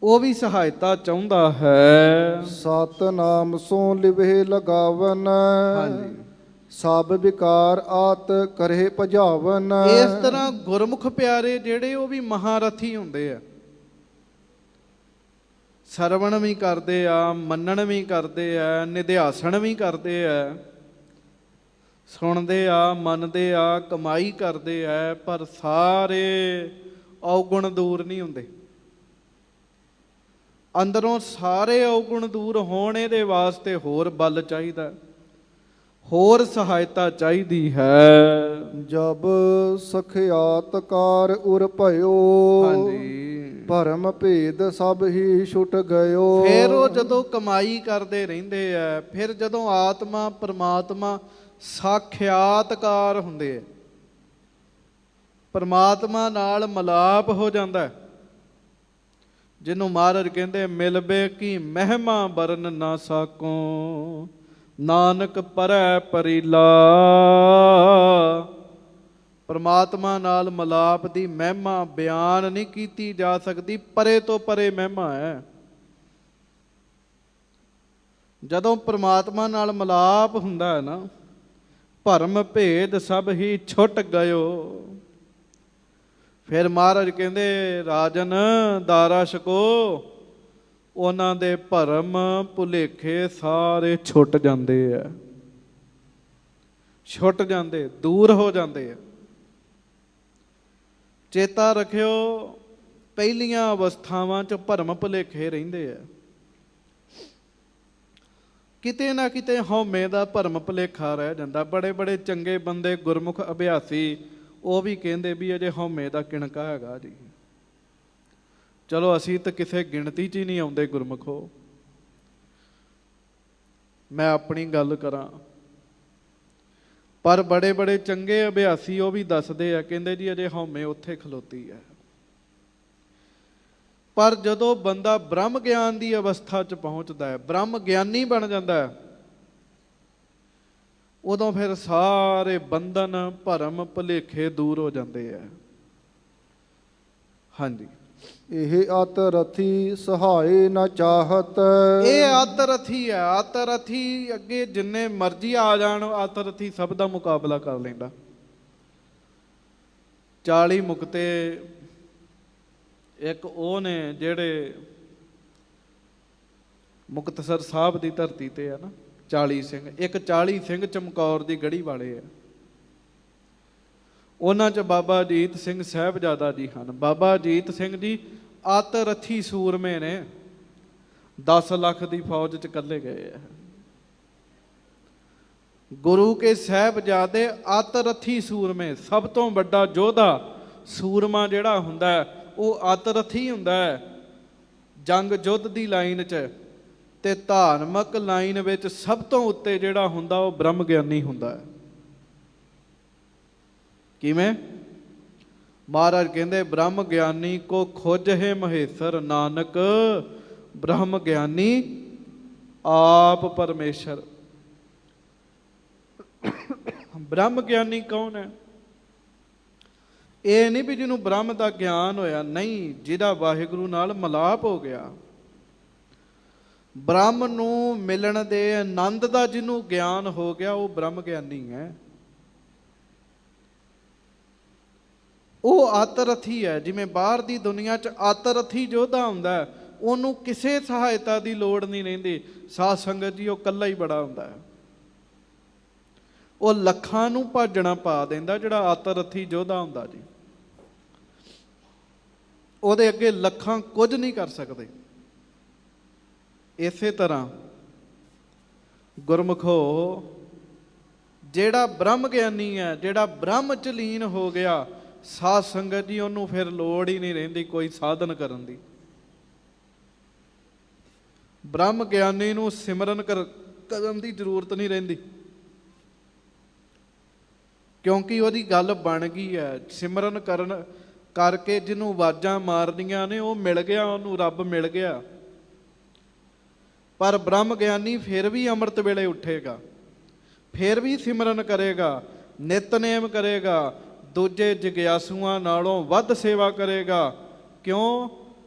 ਉਹ ਵੀ ਸਹਾਇਤਾ ਚਾਹੁੰਦਾ ਹੈ। ਸਤਨਾਮ ਸੋ ਲਿਵਹਿ ਲਗਾਵਨ। ਹਾਂਜੀ, ਸਭ ਵਿਕਾਰ ਆਤ ਕਰੇ ਭਜਾਵਨ। ਇਸ ਤਰ੍ਹਾਂ ਗੁਰਮੁਖ ਪਿਆਰੇ ਜਿਹੜੇ ਉਹ ਵੀ ਮਹਾਰਥੀ ਹੁੰਦੇ ਆ, ਸਰਵਣ ਵੀ ਕਰਦੇ ਆ, ਮੰਨਣ ਵੀ ਕਰਦੇ ਆ, ਨਿਧਿਆਸਣ ਵੀ ਕਰਦੇ ਆ, ਸੁਣਦੇ ਆ, ਮੰਨਦੇ ਆ, ਕਮਾਈ ਕਰਦੇ ਆ, ਪਰ ਸਾਰੇ ਔਗੁਣ ਦੂਰ ਨਹੀਂ ਹੁੰਦੇ। ਅੰਦਰੋਂ ਸਾਰੇ ਔਗੁਣ ਦੂਰ ਹੋਣ, ਇਹਦੇ ਵਾਸਤੇ ਹੋਰ ਬਲ ਚਾਹੀਦਾ, ਹੋਰ ਸਹਾਇਤਾ ਚਾਹੀਦੀ ਹੈ। ਜਬ ਸਖਿਆਤਕਾਰ ਉਰ ਭਇਓ। ਹਾਂਜੀ, ਭਰਮ ਭੇਦ ਸਭ ਹੀ ਛੁੱਟ ਗਇਓ। ਫਿਰ ਉਹ ਜਦੋਂ ਕਮਾਈ ਕਰਦੇ ਰਹਿੰਦੇ ਆ, ਫਿਰ ਜਦੋਂ ਆਤਮਾ ਪਰਮਾਤਮਾ ਸਾਖਿਆਤਕਾਰ ਹੁੰਦੇ ਆ, ਪਰਮਾਤਮਾ ਨਾਲ ਮਿਲਾਪ ਹੋ ਜਾਂਦਾ, ਜਿਹਨੂੰ ਮਹਾਰਾਜ ਕਹਿੰਦੇ ਮਿਲਬੇ ਕੀ ਮਹਿਮਾ ਬਰਨ ਨਾ ਸਾਕੋ, ਨਾਨਕ ਪਰੈ ਪਰੀਲਾ। ਪਰਮਾਤਮਾ ਨਾਲ ਮਿਲਾਪ ਦੀ ਮਹਿਮਾ ਬਿਆਨ ਨਹੀਂ ਕੀਤੀ ਜਾ ਸਕਦੀ, ਪਰੇ ਤੋਂ ਪਰੇ ਮਹਿਮਾ ਹੈ। ਜਦੋਂ ਪਰਮਾਤਮਾ ਨਾਲ ਮਿਲਾਪ ਹੁੰਦਾ ਹੈ ਨਾ, ਭਰਮ ਭੇਦ ਸਭ ਹੀ ਛੁੱਟ ਗਇਓ। ਫਿਰ ਮਹਾਰਾਜ ਕਹਿੰਦੇ ਰਾਜਨ ਦਾਰਾ ਛਕੋ, ਉਹਨਾਂ ਦੇ ਭਰਮ ਭੁਲੇਖੇ ਸਾਰੇ ਛੁੱਟ ਜਾਂਦੇ ਆ, ਛੁੱਟ ਜਾਂਦੇ, ਦੂਰ ਹੋ ਜਾਂਦੇ ਆ। ਚੇਤਾ ਰੱਖਿਓ, ਪਹਿਲੀਆਂ ਅਵਸਥਾਵਾਂ 'ਚ ਭਰਮ ਭੁਲੇਖੇ ਰਹਿੰਦੇ ਆ, ਕਿਤੇ ਨਾ ਕਿਤੇ ਹਉਮੈ ਦਾ ਭਰਮ ਭੁਲੇਖਾ ਰਹਿ ਜਾਂਦਾ। ਬੜੇ ਬੜੇ ਚੰਗੇ ਬੰਦੇ, ਗੁਰਮੁਖ ਅਭਿਆਸੀ, ਉਹ ਵੀ ਕਹਿੰਦੇ ਵੀ ਅਜੇ ਹਉਮੈ ਦਾ ਕਿਣਕਾ ਹੈਗਾ ਜੀ। ਚਲੋ ਅਸੀਂ ਤਾਂ ਕਿਸੇ ਗਿਣਤੀ 'ਚ ਹੀ ਨਹੀਂ ਆਉਂਦੇ ਗੁਰਮੁਖੋ। ਮੈਂ ਆਪਣੀ ਗੱਲ ਕਰਾਂ, ਪਰ ਬੜੇ ਬੜੇ ਚੰਗੇ ਅਭਿਆਸੀ ਉਹ ਵੀ ਦੱਸਦੇ ਆ, ਕਹਿੰਦੇ ਜੀ ਅਜੇ ਹਉਮੈ ਉੱਥੇ ਖਲੋਤੀ ਹੈ। ਪਰ ਜਦੋਂ ਬੰਦਾ ਬ੍ਰਹਮ ਗਿਆਨ ਦੀ ਅਵਸਥਾ 'ਚ ਪਹੁੰਚਦਾ ਹੈ, ਬ੍ਰਹਮ ਗਿਆਨੀ ਬਣ ਜਾਂਦਾ ਹੈ, ਉਦੋਂ ਫਿਰ ਸਾਰੇ ਬੰਧਨ ਭਰਮ ਭੁਲੇਖੇ ਦੂਰ ਹੋ ਜਾਂਦੇ ਆ। ਹਾਂਜੀ, ਇਹ ਅਤ ਰਥੀ ਸਹਾਏ ਨਾ ਚਾਹਤ। ਇਹ ਆਤਰਥੀ ਹੈ। ਆਤਰਥੀ ਅੱਗੇ ਜਿੰਨੇ ਮਰਜ਼ੀ ਆ ਜਾਣ, ਆਤਰਥੀ ਸਭ ਦਾ ਮੁਕਾਬਲਾ ਕਰ ਲੈਂਦਾ। 40 ਮੁਕਤੇ ਇੱਕ ਉਹ ਨੇ ਜਿਹੜੇ ਮੁਕਤਸਰ ਸਾਹਿਬ ਦੀ ਧਰਤੀ ਤੇ ਆ ਨਾ, 40 ਸਿੰਘ। ਇੱਕ 40 ਸਿੰਘ ਚਮਕੌਰ ਦੀ ਗੜੀ ਵਾਲੇ ਆ। ਉਹਨਾਂ 'ਚ ਬਾਬਾ ਅਜੀਤ ਸਿੰਘ ਸਾਹਿਬਜ਼ਾਦਾ ਜੀ ਹਨ। ਬਾਬਾ ਅਜੀਤ ਸਿੰਘ ਜੀ ਆਤਰਥੀ ਸੂਰਮੇ ਨੇ, 10 ਲੱਖ ਦੀ ਫੌਜ 'ਚ ਇਕੱਲੇ ਗਏ ਆ। ਗੁਰੂ ਕੇ ਸਾਹਿਬਜ਼ਾਦੇ ਆਤਰਥੀ ਸੂਰਮੇ, ਸਭ ਤੋਂ ਵੱਡਾ ਯੋਧਾ ਸੂਰਮਾ ਜਿਹੜਾ ਹੁੰਦਾ ਉਹ ਆਤਰਥੀ ਹੁੰਦਾ ਹੈ। ਜੰਗ ਯੁੱਧ ਦੀ ਲਾਈਨ 'ਚ ਤੇ ਧਾਰਮਿਕ ਲਾਈਨ ਵਿੱਚ ਸਭ ਤੋਂ ਉੱਤੇ ਜਿਹੜਾ ਹੁੰਦਾ ਉਹ ਬ੍ਰਹਮ ਗਿਆਨੀ ਹੁੰਦਾ ਹੈ। ਕਿਵੇਂ? ਮਹਾਰਾਜ ਕਹਿੰਦੇ ਬ੍ਰਹਮ ਗਿਆਨੀ ਕੋ ਖੋਜਹਿ ਮਹੇਸ਼ਰ, ਨਾਨਕ ਬ੍ਰਹਮ ਗਿਆਨੀ ਆਪ ਪਰਮੇਸ਼ਰ। ਬ੍ਰਹਮ ਗਿਆਨੀ ਕੌਣ ਹੈ? ਇਹ ਨਹੀਂ ਵੀ ਜਿਹਨੂੰ ਬ੍ਰਹਮ ਦਾ ਗਿਆਨ ਹੋਇਆ, ਨਹੀਂ, ਜਿਹਦਾ ਵਾਹਿਗੁਰੂ ਨਾਲ ਮਿਲਾਪ ਹੋ ਗਿਆ, ਬ੍ਰਹਮ ਨੂੰ ਮਿਲਣ ਦੇ ਆਨੰਦ ਦਾ ਜਿਹਨੂੰ ਗਿਆਨ ਹੋ ਗਿਆ, ਉਹ ਬ੍ਰਹਮ ਗਿਆਨੀ ਹੈ। ਉਹ ਆਤਰਥੀ ਹੈ। ਜਿਵੇਂ ਬਾਹਰ ਦੀ ਦੁਨੀਆ 'ਚ ਆਤਰਥੀ ਯੋਧਾ ਹੁੰਦਾ ਹੈ, ਉਹਨੂੰ ਕਿਸੇ ਸਹਾਇਤਾ ਦੀ ਲੋੜ ਨਹੀਂ ਰਹਿੰਦੀ। ਸਾਧ ਸੰਗਤ ਜੀ, ਉਹ ਇਕੱਲਾ ਹੀ ਬੜਾ ਹੁੰਦਾ ਹੈ। ਉਹ ਲੱਖਾਂ ਨੂੰ ਭਾਜਣਾ ਪਾ ਦਿੰਦਾ ਜਿਹੜਾ ਆਤਰਥੀ ਯੋਧਾ ਹੁੰਦਾ ਜੀ। ਉਹਦੇ ਅੱਗੇ ਲੱਖਾਂ ਕੁਝ ਨਹੀਂ ਕਰ ਸਕਦੇ। ਇਸੇ ਤਰ੍ਹਾਂ ਗੁਰਮੁਖੋ, ਜਿਹੜਾ ਬ੍ਰਹਮ ਗਿਆਨੀ ਹੈ, ਜਿਹੜਾ ਬ੍ਰਹਮ 'ਚ ਲੀਨ ਹੋ ਗਿਆ, ਸਾਧ ਸੰਗਤ ਜੀ, ਉਹਨੂੰ ਫਿਰ ਲੋੜ ਹੀ ਨਹੀਂ ਰਹਿੰਦੀ ਕੋਈ ਸਾਧਨ ਕਰਨ ਦੀ। ਬ੍ਰਹਮ ਗਿਆਨੀ ਨੂੰ ਸਿਮਰਨ ਕਰਨ ਦੀ ਜ਼ਰੂਰਤ ਨਹੀਂ ਰਹਿੰਦੀ, ਕਿਉਂਕਿ ਉਹਦੀ ਗੱਲ ਬਣ ਗਈ ਹੈ। ਸਿਮਰਨ ਕਰਨ ਕਰਕੇ ਜਿਹਨੂੰ ਆਵਾਜ਼ਾਂ ਮਾਰਦੀਆਂ ਨੇ, ਉਹ ਮਿਲ ਗਿਆ, ਉਹਨੂੰ ਰੱਬ ਮਿਲ ਗਿਆ। ਪਰ ਬ੍ਰਹਮ ਗਿਆਨੀ ਫਿਰ ਵੀ ਅੰਮ੍ਰਿਤ ਵੇਲੇ ਉੱਠੇਗਾ, ਫਿਰ ਵੀ ਸਿਮਰਨ ਕਰੇਗਾ, ਨਿਤਨੇਮ ਕਰੇਗਾ, ਦੂਜੇ ਜਗਿਆਸੂਆਂ ਨਾਲੋਂ ਵੱਧ ਸੇਵਾ ਕਰੇਗਾ। ਕਿਉਂ?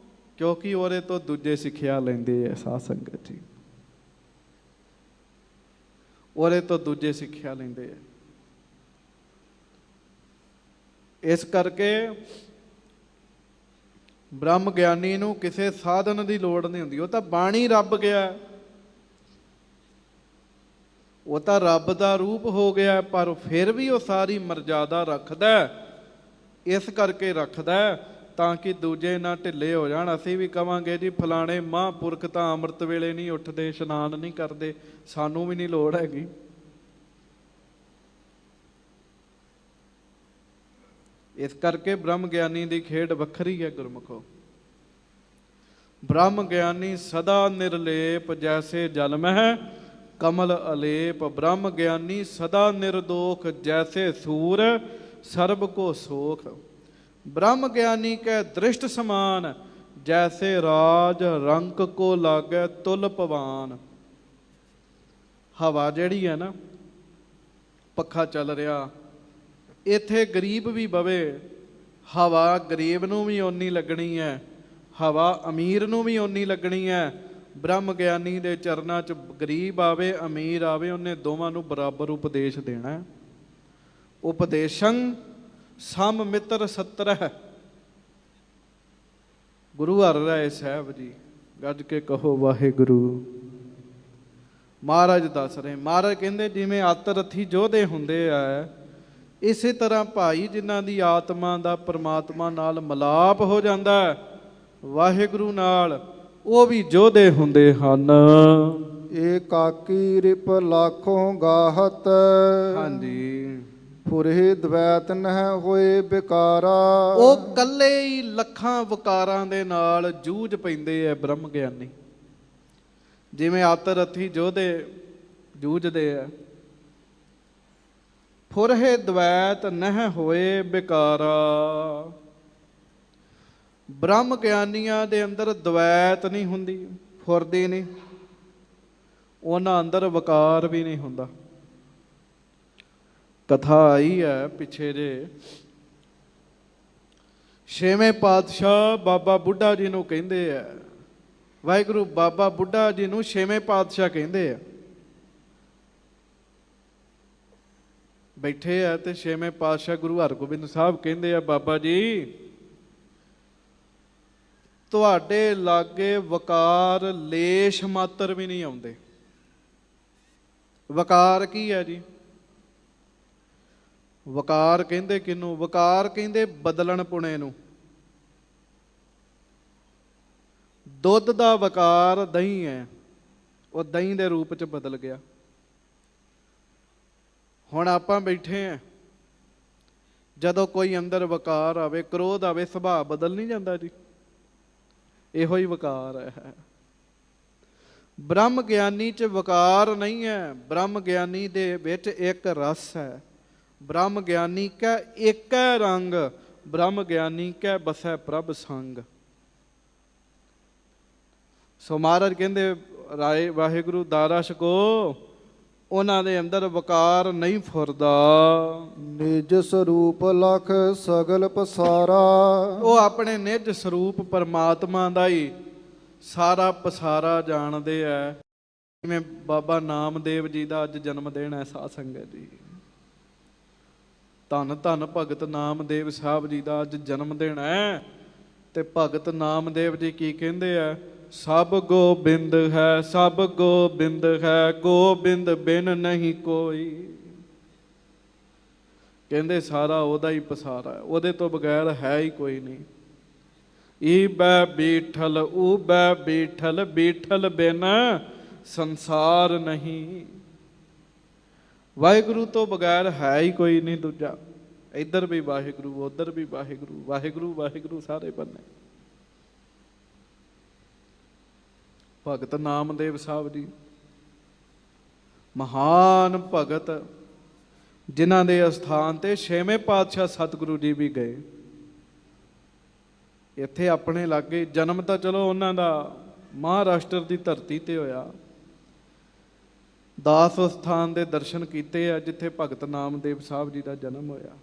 ਕਿਉਂਕਿ ਉਹਦੇ ਤੋਂ ਦੂਜੇ ਸਿੱਖਿਆ ਲੈਂਦੇ ਆ। ਸਾਧ ਸੰਗਤ ਜੀ, ਉਹਦੇ ਤੋਂ ਦੂਜੇ ਸਿੱਖਿਆ ਲੈਂਦੇ ਆ। ਇਸ ਕਰਕੇ ਬ੍ਰਹਮ ਗਿਆਨੀ ਨੂੰ ਕਿਸੇ ਸਾਧਨ ਦੀ ਲੋੜ ਨਹੀਂ ਹੁੰਦੀ। ਉਹ ਤਾਂ ਬਾਣੀ ਰੱਬ ਗਿਆ, ਉਹ ਤਾਂ ਰੱਬ ਦਾ ਰੂਪ ਹੋ ਗਿਆ, ਪਰ ਫਿਰ ਵੀ ਉਹ ਸਾਰੀ ਮਰਜ਼ਾਦਾ ਰੱਖਦਾ। ਇਸ ਕਰਕੇ ਰੱਖਦਾ ਤਾਂ ਕਿ ਦੂਜੇ ਨਾ ਢਿੱਲੇ ਹੋ ਜਾਣ। ਅਸੀਂ ਵੀ ਕਵਾਂਗੇ ਜੀ ਫਲਾਣੇ ਮਹਾਂਪੁਰਖ ਤਾਂ ਅੰਮ੍ਰਿਤ ਵੇਲੇ ਨਹੀਂ ਉੱਠਦੇ, ਇਸ਼ਨਾਨ ਨਹੀਂ ਕਰਦੇ, ਸਾਨੂੰ ਵੀ ਨਹੀਂ ਲੋੜ ਹੈਗੀ। ਇਸ ਕਰਕੇ ਬ੍ਰਹਮ ਗਿਆਨੀ ਦੀ ਖੇਡ ਵੱਖਰੀ ਹੈ ਗੁਰਮੁਖੋ। ਬ੍ਰਹਮ ਗਿਆਨੀ ਸਦਾ ਨਿਰਲੇਪ, ਜੈਸੇ ਜਲ ਮਹਿ ਕਮਲ ਅਲੇਪ। ਬ੍ਰਹਮ ਗਿਆਨੀ ਸਦਾ ਨਿਰਦੋਖ, ਜੈਸੇ ਸੂਰ ਸਰਬ ਕੋ ਸੋਖ। ਬ੍ਰਹਮ ਗਿਆਨੀ ਕੈ ਦ੍ਰਿਸ਼ਟ ਸਮਾਨ, ਜੈਸੇ ਰਾਜ ਰੰਕ ਕੋ ਲਾਗੈ ਤੁਲ ਪਵਾਨ। ਹਵਾ ਜਿਹੜੀ ਹੈ ਨਾ, ਪੱਖਾ ਚੱਲ ਰਿਹਾ, ਇੱਥੇ ਗਰੀਬ ਵੀ ਬਵੇ, ਹਵਾ ਗਰੀਬ ਨੂੰ ਵੀ ਓਨੀ ਲੱਗਣੀ ਹੈ, ਹਵਾ ਅਮੀਰ ਨੂੰ ਵੀ ਓਨੀ ਲੱਗਣੀ ਹੈ। ਬ੍ਰਹਮ ਗਿਆਨੀ ਦੇ ਚਰਨਾਂ 'ਚ ਗਰੀਬ ਆਵੇ, ਅਮੀਰ ਆਵੇ, ਉਹਨੇ ਦੋਵਾਂ ਨੂੰ ਬਰਾਬਰ ਉਪਦੇਸ਼ ਦੇਣਾ। ਉਪਦੇਸ਼ੰ ਸਮ ਮਿੱਤਰ ਸੱਤਰਹਿ। ਗੁਰੂ ਹਰਿਰਾਏ ਸਾਹਿਬ ਜੀ, ਗੱਜ ਕੇ ਕਹੋ ਵਾਹਿਗੁਰੂ। ਮਹਾਰਾਜ ਦੱਸ ਰਹੇ, ਮਹਾਰਾਜ ਕਹਿੰਦੇ ਜਿਵੇਂ ਆਤਰਥੀ ਯੋਧੇ ਹੁੰਦੇ ਆ, ਇਸੇ ਤਰ੍ਹਾਂ ਭਾਈ ਜਿਨ੍ਹਾਂ ਦੀ ਆਤਮਾ ਦਾ ਪ੍ਰਮਾਤਮਾ ਨਾਲ ਮਿਲਾਪ ਹੋ ਜਾਂਦਾ, ਵਾਹਿਗੁਰੂ ਨਾਲ, ਉਹ ਵੀ ਯੋਧੇ ਹੁੰਦੇ ਹਨ। ਏਕਾਕੀ ਰਿਪ ਲਾਖੋਂ ਗਾਹਤ, ਹਾਂਜੀ, ਫੁਰਹਿ ਦਵੈਤ ਨਹਿ ਹੋਏ ਬਿਕਾਰਾ। ਉਹ ਕੱਲੇ ਹੀ ਲੱਖਾਂ ਵਿਕਾਰਾਂ ਦੇ ਨਾਲ ਜੂਝ ਪੈਂਦੇ ਆ ਬ੍ਰਹਮ ਗਿਆਨੀ, ਜਿਵੇਂ ਆਤਰਥੀ ਯੋਧੇ ਜੂਝਦੇ ਆ। ਫੁਰਹਿ ਦਵੈਤ ਨਹਿ ਹੋਏ ਬਿਕਾਰਾ। ਬ੍ਰਹਮ ਗਿਆਨੀਆਂ ਦੇ ਅੰਦਰ ਦਵੈਤ ਨਹੀਂ ਹੁੰਦੀ, ਫੁਰਦੀ ਨਹੀਂ, ਉਹਨਾਂ ਅੰਦਰ ਵਿਕਾਰ ਵੀ ਨਹੀਂ ਹੁੰਦਾ। ਕਥਾ ਆਈ ਹੈ ਪਿੱਛੇ ਜੇ, 6ਵੇਂ ਪਾਤਸ਼ਾਹ ਬਾਬਾ ਬੁੱਢਾ ਜੀ ਨੂੰ ਕਹਿੰਦੇ ਆ, ਵਾਹਿਗੁਰੂ ਬਾਬਾ ਬੁੱਢਾ ਜੀ ਨੂੰ 6ਵੇਂ ਪਾਤਸ਼ਾਹ ਕਹਿੰਦੇ ਆ। ਬੈਠੇ ਆ ਤੇ 6ਵੇਂ ਪਾਤਸ਼ਾਹ ਗੁਰੂ ਹਰਗੋਬਿੰਦ ਸਾਹਿਬ ਕਹਿੰਦੇ ਆ, ਬਾਬਾ ਜੀ ਤੁਹਾਡੇ ਲਾਗੇ ਵਕਾਰ ਲੇਸ਼ ਮਾਤਰ ਵੀ ਨਹੀਂ ਆਉਂਦੇ। ਵਕਾਰ ਕੀ ਹੈ ਜੀ? ਵਕਾਰ ਕਹਿੰਦੇ ਕਿਹਨੂੰ? ਵਕਾਰ ਕਹਿੰਦੇ ਬਦਲਣ ਪੁਣੇ ਨੂੰ। ਦੁੱਧ ਦਾ ਵਕਾਰ ਦਹੀਂ ਹੈ, ਉਹ ਦਹੀਂ ਦੇ ਰੂਪ 'ਚ ਬਦਲ ਗਿਆ। ਹੁਣ ਆਪਾਂ ਬੈਠੇ ਆ, ਜਦੋਂ ਕੋਈ ਅੰਦਰ ਵਕਾਰ ਆਵੇ, ਕ੍ਰੋਧ ਆਵੇ, ਸੁਭਾਅ ਬਦਲ ਨਹੀਂ ਜਾਂਦਾ ਜੀ। ਇਹੋ ਹੀ ਵਕਾਰ ਹੈ। ਬ੍ਰਹਮ ਗਿਆਨੀ 'ਚ ਵਕਾਰ ਨਹੀਂ ਹੈ। ਬ੍ਰਹਮ ਗਿਆਨੀ ਦੇ ਵਿੱਚ ਇੱਕ ਰਸ ਹੈ। ਬ੍ਰਹਮ ਗਿਆਨੀ ਕੈ ਏਕੈ ਰੰਗ, ਬ੍ਰਹਮ ਗਿਆਨੀ ਕੈ ਬਸੈ ਪ੍ਰਭ ਸੰਗ। ਸੋ ਮਹਾਰਾਜ ਕਹਿੰਦੇ ਰਾਏ ਵਾਹਿਗੁਰੂ ਦਾਰਾ ਛਕੋ, ਉਹਨਾਂ ਦੇ ਅੰਦਰ ਵਕਾਰ ਨਹੀਂ ਫੁਰਦਾ। ਨਿਜ ਸਰੂਪ ਲਖ ਸਗਲ ਪਸਾਰਾ। ਉਹ ਆਪਣੇ ਨਿਜ ਸਰੂਪ ਪਰਮਾਤਮਾ ਦਾ ਹੀ ਸਾਰਾ ਪਸਾਰਾ ਜਾਣਦੇ ਆ। ਜਿਵੇਂ ਬਾਬਾ ਨਾਮਦੇਵ ਜੀ ਦਾ ਅੱਜ ਜਨਮ ਦਿਨ ਹੈ ਸਾਧ ਸੰਗਤ ਜੀ। ਧੰਨ ਧੰਨ ਭਗਤ ਨਾਮਦੇਵ ਸਾਹਿਬ ਜੀ ਦਾ ਅੱਜ ਜਨਮ ਦਿਨ ਹੈ। ਤੇ ਭਗਤ ਨਾਮਦੇਵ ਜੀ ਕੀ ਕਹਿੰਦੇ ਆ? ਸਭ ਗੋਬਿੰਦ ਹੈ, ਸਭ ਗੋਬਿੰਦ ਹੈ, ਗੋਬਿੰਦ ਬਿਨ ਨਹੀਂ ਕੋਈ। ਕਹਿੰਦੇ ਸਾਰਾ ਉਹਦਾ ਹੀ ਪਸਾਰਾ ਹੈ, ਉਹਦੇ ਤੋਂ ਬਗੈਰ ਹੈ ਹੀ ਕੋਈ ਨਹੀਂ। ਈ ਬੈ ਬੀਠਲ ਊ ਬੈ ਬੀਠਲ, ਬੀਠਲ ਬਿਨ ਸੰਸਾਰ ਨਹੀਂ। ਵਾਹਿਗੁਰੂ ਤੋਂ ਬਗੈਰ ਹੈ ਹੀ ਕੋਈ ਨਹੀਂ ਦੂਜਾ। ਇੱਧਰ ਵੀ ਵਾਹਿਗੁਰੂ, ਉੱਧਰ ਵੀ ਵਾਹਿਗੁਰੂ, ਵਾਹਿਗੁਰੂ ਵਾਹਿਗੁਰੂ ਸਾਰੇ ਬੰਨੇ। ਭਗਤ ਨਾਮਦੇਵ ਸਾਹਿਬ ਜੀ ਮਹਾਨ ਭਗਤ, ਜਿਨ੍ਹਾਂ ਦੇ ਅਸਥਾਨ ਤੇ ਛੇਵੇਂ ਪਾਤਸ਼ਾਹ ਸਤਿਗੁਰੂ ਜੀ ਵੀ ਗਏ। ਇੱਥੇ ਆਪਣੇ ਲਾਗੇ ਜਨਮ ਤਾਂ ਚਲੋ ਉਹਨਾਂ ਦਾ ਮਹਾਰਾਸ਼ਟਰ ਦੀ ਧਰਤੀ ਤੇ ਹੋਇਆ। ਦਾਸ ਸਥਾਨ ਦੇ ਦਰਸ਼ਨ ਕੀਤੇ ਆ ਜਿੱਥੇ ਭਗਤ ਨਾਮਦੇਵ ਸਾਹਿਬ ਜੀ ਦਾ ਜਨਮ ਹੋਇਆ।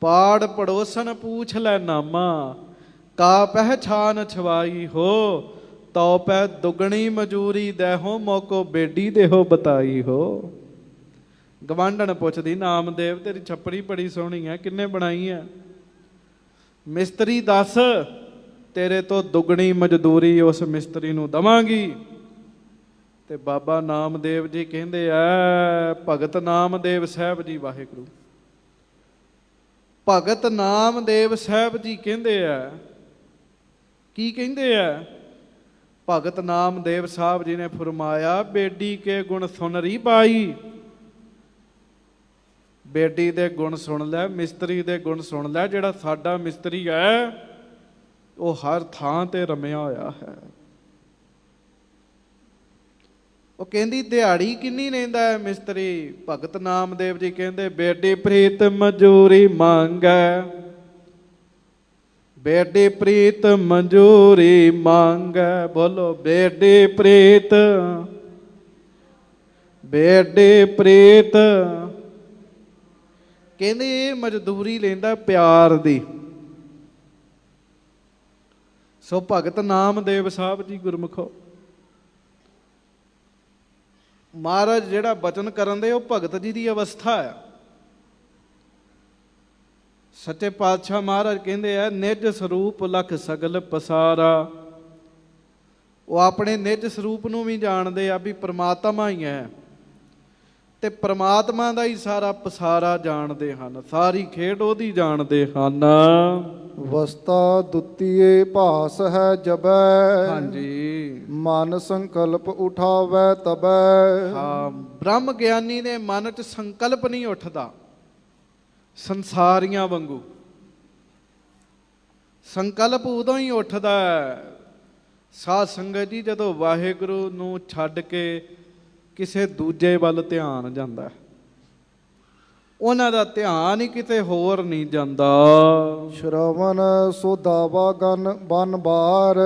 ਪਾੜ ਪੜੋਸਨ ਪੂਛ ਲੈ ਨਾਮਾ, ਕਾ ਪਹਿਛਾਨ ਛਵਾਈ ਹੋ। ਤਉ ਪੈ ਦੁਗਣੀ ਮਜੂਰੀ ਦੇਹੋ, ਮੋਕੋ ਬੇਡੀ ਦੇਹੋ ਬਤਾਈ ਹੋ। ਗਵਾਂਢਣ ਪੁੱਛਦੀ ਨਾਮਦੇਵ ਤੇਰੀ ਛੱਪੜੀ ਬੜੀ ਸੋਹਣੀ ਹੈ, ਕਿੰਨੇ ਬਣਾਈ ਹੈ? ਮਿਸਤਰੀ ਦੱਸ, ਤੇਰੇ ਤੋਂ ਦੁਗਣੀ ਮਜ਼ਦੂਰੀ ਉਸ ਮਿਸਤਰੀ ਨੂੰ ਦਵਾਂਗੀ। ਤੇ ਬਾਬਾ ਨਾਮਦੇਵ ਜੀ ਕਹਿੰਦੇ ਆ, ਭਗਤ ਨਾਮਦੇਵ ਸਾਹਿਬ ਜੀ ਵਾਹਿਗੁਰੂ, ਭਗਤ ਨਾਮਦੇਵ ਸਾਹਿਬ ਜੀ ਕਹਿੰਦੇ ਆ, ਕੀ ਕਹਿੰਦੇ ਆ? ਭਗਤ ਨਾਮਦੇਵ ਸਾਹਿਬ ਜੀ ਨੇ ਫਰਮਾਇਆ, ਬੇਡੀ ਕੇ ਗੁਣ ਸੁਣ ਰਹੀ ਬਾਈ। ਬੇਡੀ ਦੇ ਗੁਣ ਸੁਣ ਲੈ, ਮਿਸਤਰੀ ਦੇ ਗੁਣ ਸੁਣ ਲੈ। ਜਿਹੜਾ ਸਾਡਾ ਮਿਸਤਰੀ ਹੈ ਉਹ ਹਰ ਥਾਂ ਤੇ ਰਮਿਆ ਹੋਇਆ ਹੈ। ਉਹ ਕਹਿੰਦੀ ਦਿਹਾੜੀ ਕਿੰਨੀ ਲੈਂਦਾ ਹੈ ਮਿਸਤਰੀ? ਭਗਤ ਨਾਮਦੇਵ ਜੀ ਕਹਿੰਦੇ ਬੇਡੀ ਪ੍ਰੀਤ ਮਜ਼ਦੂਰੀ ਮੰਗੈ, ਬੇਡੀ ਪ੍ਰੀਤ ਮਜ਼ਦੂਰੀ ਮੰਗੈ। ਬੋਲੋ ਬੇਡੀ ਪ੍ਰੀਤ, ਬੇਡੀ ਪ੍ਰੀਤ। ਕਹਿੰਦੇ ਮਜ਼ਦੂਰੀ ਲੈਂਦਾ ਪਿਆਰ ਦੀ। ਸੋ ਭਗਤ ਨਾਮਦੇਵ ਸਾਹਿਬ ਜੀ ਗੁਰਮੁਖੋ, ਮਹਾਰਾਜ ਜਿਹੜਾ ਬਚਨ ਕਰਨ ਦੇ ਉਹ ਭਗਤ ਜੀ ਦੀ ਅਵਸਥਾ ਹੈ। ਸੱਚੇ ਪਾਤਸ਼ਾਹ ਮਹਾਰਾਜ ਕਹਿੰਦੇ ਆ, ਨਿਜ ਸਰੂਪ ਲਖ ਸਗਲ ਪਸਾਰਾ। ਉਹ ਆਪਣੇ ਨਿਜ ਸਰੂਪ ਨੂੰ ਵੀ ਜਾਣਦੇ ਆ ਵੀ ਪ੍ਰਮਾਤਮਾ ਹੀ ਹੈ, ਤੇ ਪ੍ਰਮਾਤਮਾ ਦਾ ਹੀ ਸਾਰਾ ਪਸਾਰਾ ਜਾਣਦੇ ਹਨ, ਸਾਰੀ ਖੇਡ ਉਹਦੀ ਜਾਣਦੇ ਹਨ। ਵਸਤਾ ਦੁਤੀਏ ਭਾਸ ਹੈ ਜਬੈ, ਹਾਂਜੀ ਮਨ ਸੰਕਲਪ ਉਠਾਵੈ ਤਬੈ। ਹਾਂ, ਬ੍ਰਹਮ ਗਿਆਨੀ ਦੇ ਮਨ 'ਚ ਸੰਕਲਪ ਨਹੀਂ ਉੱਠਦਾ ਸੰਸਾਰੀਆਂ ਵਾਂਗੂ। ਸੰਕਲਪ ਉਦੋਂ ਹੀ ਉੱਠਦਾ ਸਾਧ ਸੰਗਤ ਜੀ ਜਦੋਂ ਵਾਹਿਗੁਰੂ ਨੂੰ ਛੱਡ ਕੇ ਕਿਸੇ ਦੂਜੇ ਵੱਲ ਧਿਆਨ ਜਾਂਦਾ। ਉਹਨਾਂ ਦਾ ਧਿਆਨ ਹੀ ਕਿਤੇ ਹੋਰ ਨਹੀਂ ਜਾਂਦਾ। ਸ਼ਰਵਨ ਸੋ ਦਾਵਾ ਗਨ ਬਨ ਬਾਰ,